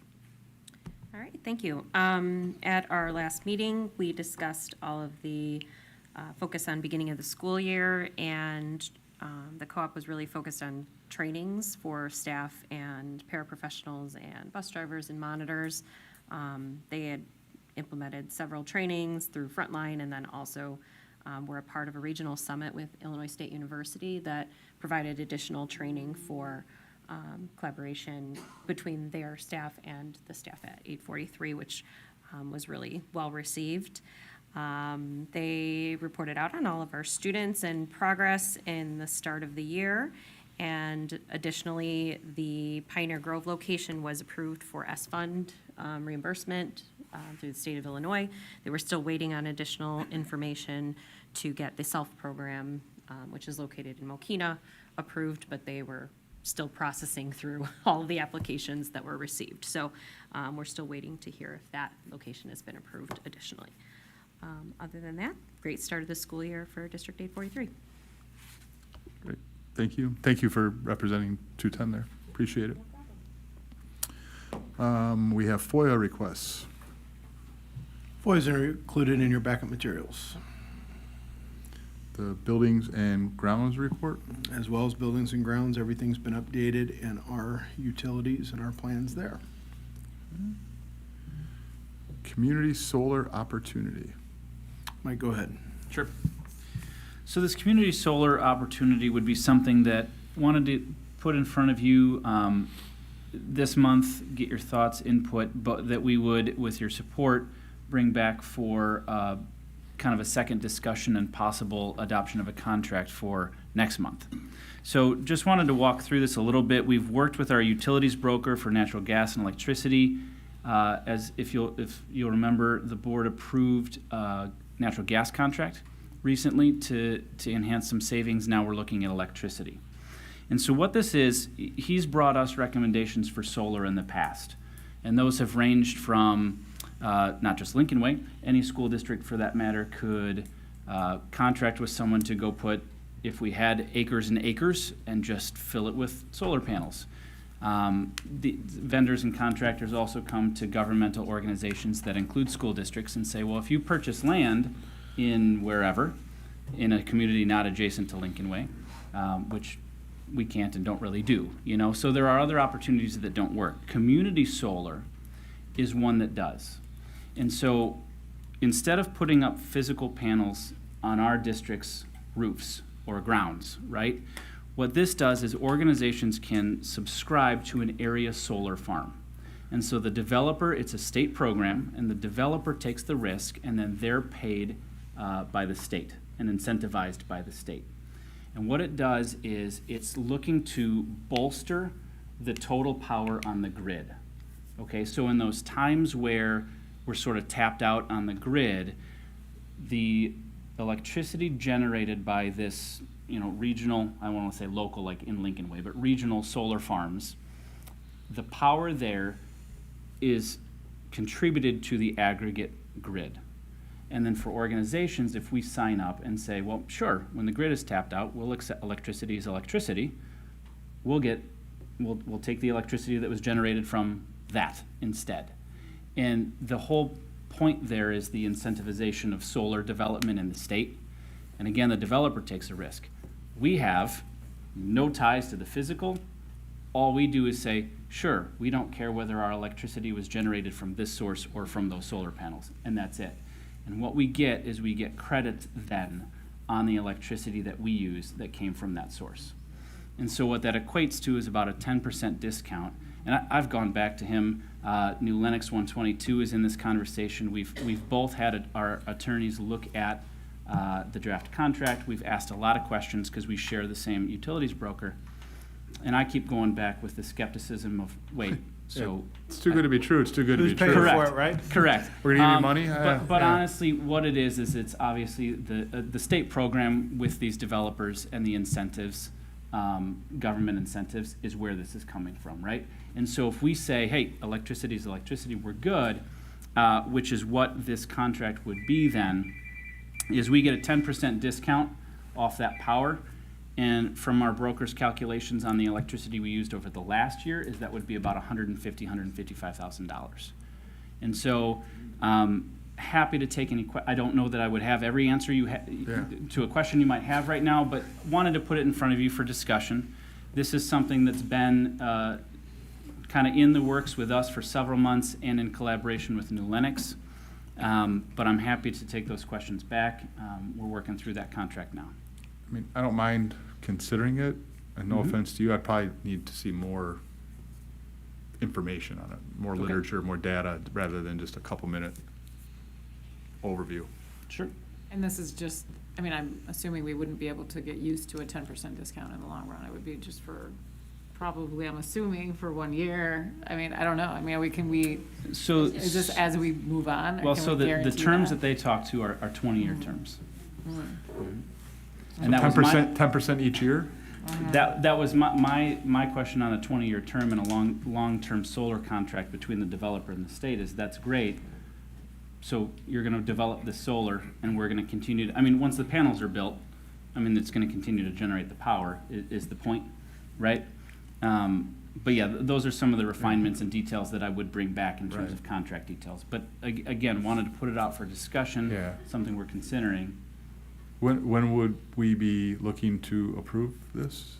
All right, thank you. At our last meeting, we discussed all of the focus on beginning of the school year, and the co-op was really focused on trainings for staff and paraprofessionals and bus drivers and monitors. They had implemented several trainings through Frontline, and then also were a part of a regional summit with Illinois State University that provided additional training for collaboration between their staff and the staff at 843, which was really well received. They reported out on all of our students and progress in the start of the year. And additionally, the Pioneer Grove location was approved for S-Fund reimbursement through the state of Illinois. They were still waiting on additional information to get the SELF program, which is located in Mokina, approved, but they were still processing through all of the applications that were received. So we're still waiting to hear if that location has been approved additionally. Other than that, great start of the school year for District 843. Great, thank you. Thank you for representing 210 there. Appreciate it. We have FOIA requests. FOIAs are included in your backup materials, The buildings and grounds report. as well as buildings and grounds. Everything's been updated in our utilities and our plans there. Community solar opportunity. Mike, go ahead. Sure. So this community solar opportunity would be something that wanted to put in front of you this month, get your thoughts, input, but that we would, with your support, bring back for kind of a second discussion and possible adoption of a contract for next month. So just wanted to walk through this a little bit. We've worked with our utilities broker for natural gas and electricity. As if you'll remember, the board approved a natural gas contract recently to enhance some savings. Now we're looking at electricity. And so what this is, he's brought us recommendations for solar in the past. And those have ranged from not just Lincoln Way, any school district for that matter could contract with someone to go put, if we had acres and acres, and just fill it with solar panels. The vendors and contractors also come to governmental organizations that include school districts and say, well, if you purchase land in wherever, in a community not adjacent to Lincoln Way, which we can't and don't really do, so there are other opportunities that don't work. Community solar is one that does. And so instead of putting up physical panels on our district's roofs or grounds, right? What this does is organizations can subscribe to an area solar farm. And so the developer, it's a state program, and the developer takes the risk, and then they're paid by the state and incentivized by the state. And what it does is it's looking to bolster the total power on the grid. Okay, so in those times where we're sort of tapped out on the grid, the electricity generated by this, regional, I don't want to say local like in Lincoln Way, but regional solar farms, the power there is contributed to the aggregate grid. And then for organizations, if we sign up and say, well, sure, when the grid is tapped out, we'll accept electricity as electricity, we'll take the electricity that was generated from that instead. And the whole point there is the incentivization of solar development in the state. And again, the developer takes a risk. We have no ties to the physical. All we do is say, sure, we don't care whether our electricity was generated from this source or from those solar panels, and that's it. And what we get is we get credit then on the electricity that we use that came from that source. And so what that equates to is about a 10% discount. And I've gone back to him. New Lennox 122 is in this conversation. We've both had our attorneys look at the draft contract. We've asked a lot of questions because we share the same utilities broker. And I keep going back with the skepticism of, wait, so. It's too good to be true. It's too good to be Who's true. paying for Correct. it, right? Correct. We're gonna give you money? But Yeah. honestly, what it is it's obviously the state program with these developers and the incentives, government incentives, is where this is coming from, right? And so if we say, hey, electricity is electricity, we're good, which is what this contract would be then, is we get a 10% discount off that power. And from our broker's calculations on the electricity we used over the last year, is that would be about $155,000. And so, happy to take any I don't know that I would have every answer to a question you might have right now, but wanted to put it in front of you for discussion. This is something that's been kind of in the works with us for several months and in collaboration with New Lennox. But I'm happy to take those questions back. We're working through that contract now. I mean, I don't mind considering it, and no offense to you, I'd probably need to see more information on it, more literature, more data, rather than just a couple-minute overview. Sure. And this is just, I mean, I'm assuming we wouldn't be able to get used to a 10% discount in the long run. It would be just for, probably, I'm assuming, for 1 year. I mean, I don't know. I mean, So is this as we move on? or Well, can so we the guarantee terms that they talk to are 20-year terms. And that was 10% each year? That was my question on a 20-year term and a long-term solar contract between the developer and the state is that's great. So you're gonna develop this solar and we're gonna continue to, I mean, once the panels are built, I mean, it's gonna continue to generate the power is the point, right? But yeah, those are some of the refinements and details that I would bring back in terms Right. of contract details. But again, wanted to put it out for discussion, Yeah. something we're considering. When would we be looking to approve this?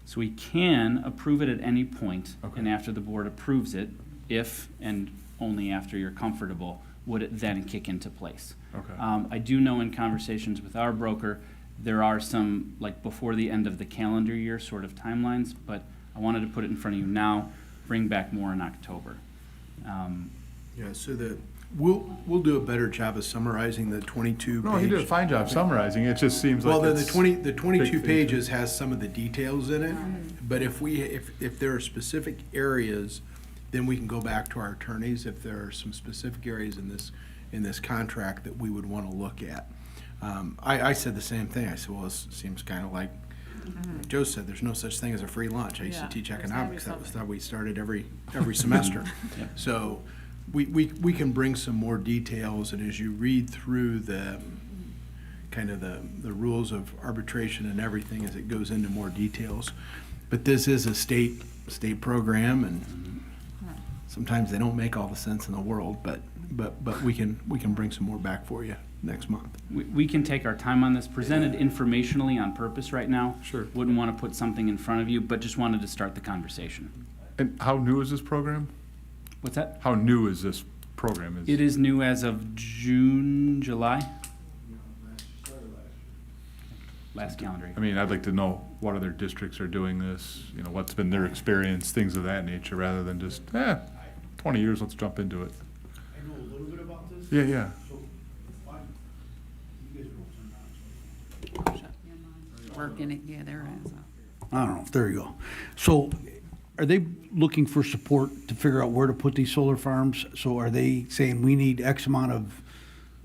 So we can approve it at any point, Okay. and after the board approves it, if and only after you're comfortable, would it then kick into place. Okay. I do know in conversations with our broker, there are some, like, before the end of the calendar year sort of timelines, but I wanted to put it in front of you now, bring back more in October. Yeah, so we'll do a better job of summarizing the 22 page. No, he did a fine job summarizing. It just seems like Well, then the it's 22 big pages has some of the details in it, but if there are specific areas, then we can go back to our attorneys if there are some specific areas in this contract that we would want to look at. I said the same thing. I said, well, this seems kind of like Joe said, there's no such thing as a free lunch. I used to Yeah, teach there's gotta be economics. That was something. how we started every semester. So we can bring some more details, and as you read through the kind of the rules of arbitration and everything as it goes into more details. But this is a state program, and sometimes they don't make all the sense in the world, but we can bring some more back for you next month. We can take our time on this, presented informationally on purpose right now. Sure. Wouldn't want to put something in front of you, but just wanted to start the conversation. And how new is this program? What's that? How new is this program? It is new as of July. Last calendar year. I mean, I'd like to know what other districts are doing this, you know, what's been their experience, things of that nature, rather than just, 20 years, let's jump into it. I know a little bit about this. Yeah. So, fine. You guys will turn on. Working it, yeah, there is. I don't know, there you go. So are they looking for support to figure out where to put these solar farms? So are they saying we need X amount of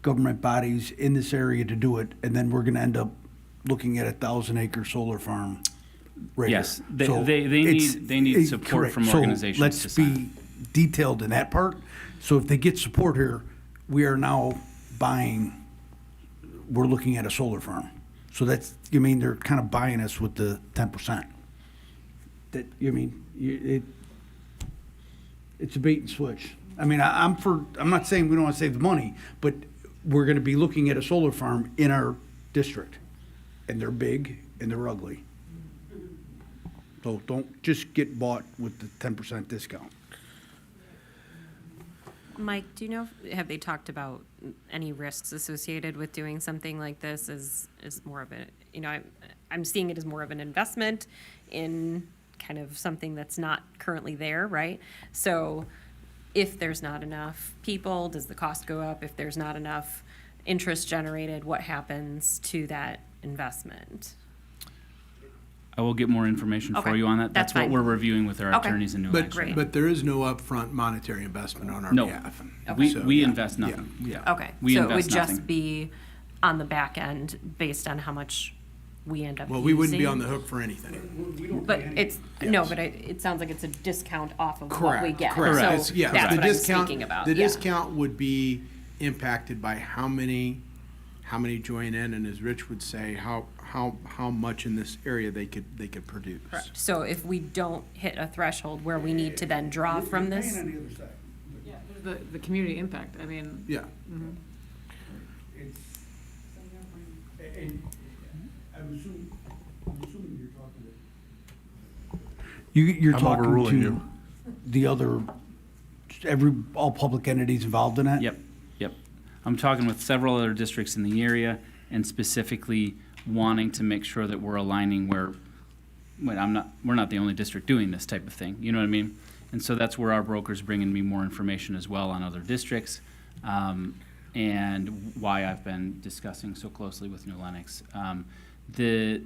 government bodies in this area to do it, and then we're gonna end up looking at a 1,000-acre solar farm right here? Yes, So they need support correct. from So organizations to let's sign. be detailed in that part. So if they get support here, we are now we're looking at a solar farm. So that's, you mean, they're kind of buying us with the 10%. That, you mean, it's a bait and switch. I mean, I'm not saying we don't want to save the money, but we're gonna be looking at a solar farm in our district. And they're big and they're ugly. So don't just get bought with the 10% discount. Mike, do you know, have they talked about any risks associated with doing something like this is more of a, I'm seeing it as more of an investment in kind of something that's not currently there, right? So if there's not enough people, does the cost go up? If there's not enough interest generated, what happens to that investment? I will get more information for Okay, you on that. that's What fine. we're reviewing with our Okay. attorneys in New But, Hampshire. Great. but there is no upfront monetary investment on our No. behalf. We, So, we yeah, invest nothing. yeah. Okay, We so it would invest just nothing. be on the back end based on how much we end up Well, we wouldn't be using? on the hook for anything. But it's, no, but it sounds like it's a discount off of what we Correct, get. correct. So It's- yeah, that's the what I'm discount- speaking about, The yeah. discount would be impacted by how many join in, and as Rich would say, how much in this area they could produce. Correct. So if we don't hit a threshold where we need to then draw from this, Yeah, there's the community impact, I mean. Yeah. You're I'm talking overruling to you. the other, all public entities involved in that? Yep. I'm talking with several other districts in the area and specifically wanting to make sure that we're aligning where, we're not the only district doing this type of thing, you know what I mean? And so that's where our broker's bringing me more information as well on other districts, and why I've been discussing so closely with New Lenox. The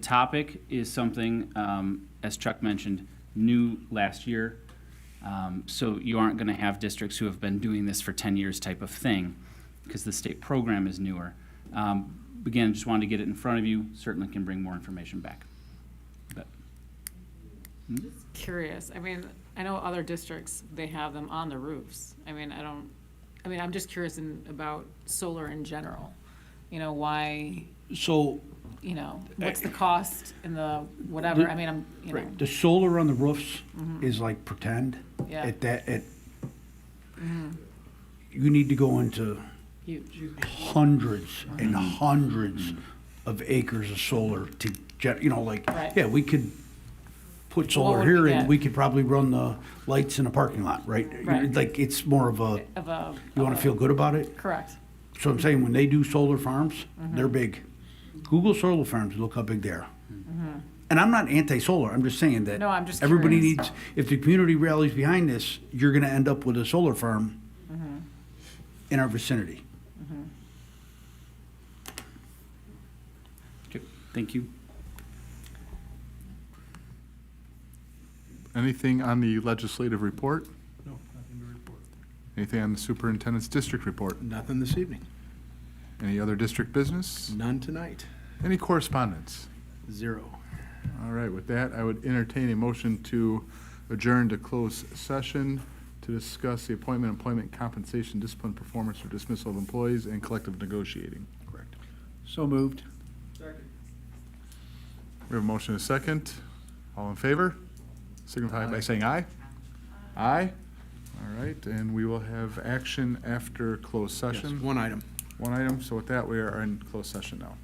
topic is something, as Chuck mentioned, new last year. So you aren't going to have districts who have been doing this for 10 years type of thing, because the state program is newer. Again, just wanted to get it in front of you, certainly can bring more information back. But, Curious, I mean, I know other districts, they have them on the roofs. I'm just curious about solar in general. Why, So, what's the cost and the whatever, I mean, right, the solar on the roofs is like pretend. Yeah. You need to go into huge. hundreds and hundreds of acres of solar to Right. yeah, we could put What solar would here we and get? we could probably run the lights in a parking lot, right? Right. Like, it's more of a, Of a. you wanna feel good about it? Correct. So I'm saying, when they do solar farms, they're big. Google solar farms, look how big they are. And I'm not anti-solar, I'm just saying that. No, I'm just everybody curious. needs, if the community rallies behind this, you're gonna end up with a solar farm in our vicinity. okay, thank you. Anything on the legislative report? No, nothing to report. Anything on the superintendent's district report? Nothing this evening. Any other district business? None tonight. Any correspondence? Zero. All right, with that, I would entertain a motion to adjourn to closed session to discuss the appointment, employment, compensation, discipline, performance, or dismissal of employees and collective negotiating. Correct. So moved. We have a motion and a second. All in favor? Signify by saying aye. Aye. All right, and we will have action after closed Yes, session. one item. One item, so with that, we are in closed session now.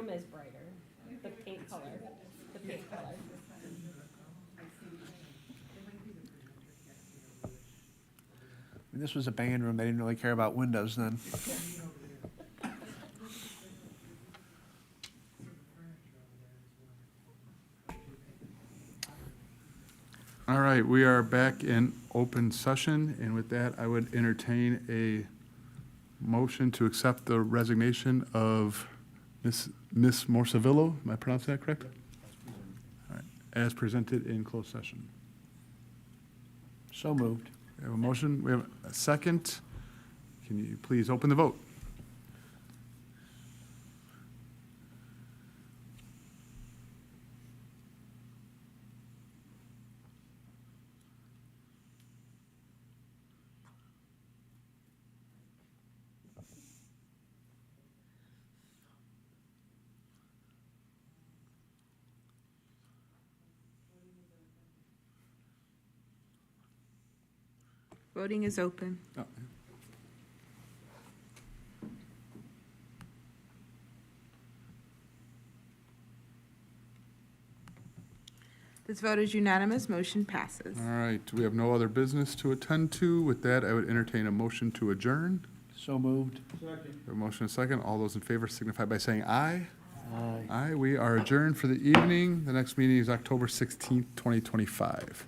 room is brighter, the paint color, the paint color. I mean, this was a band room, they didn't really care about windows then. All right, we are back in open session, and with that, I would entertain a motion to accept the resignation of Miss Morsavillo. Am I pronouncing that correct? All right, as presented in closed session. So moved. We have a motion, we have a second. Can you please open the vote? Voting is open. Oh, This vote is unanimous, motion passes. all right, we have no other business to attend to. With that, I would entertain a motion to adjourn. So moved. We have a motion and a second. All those in favor signify by saying aye. Aye. Aye, we are adjourned for the evening. The next meeting is October 16th, 2025.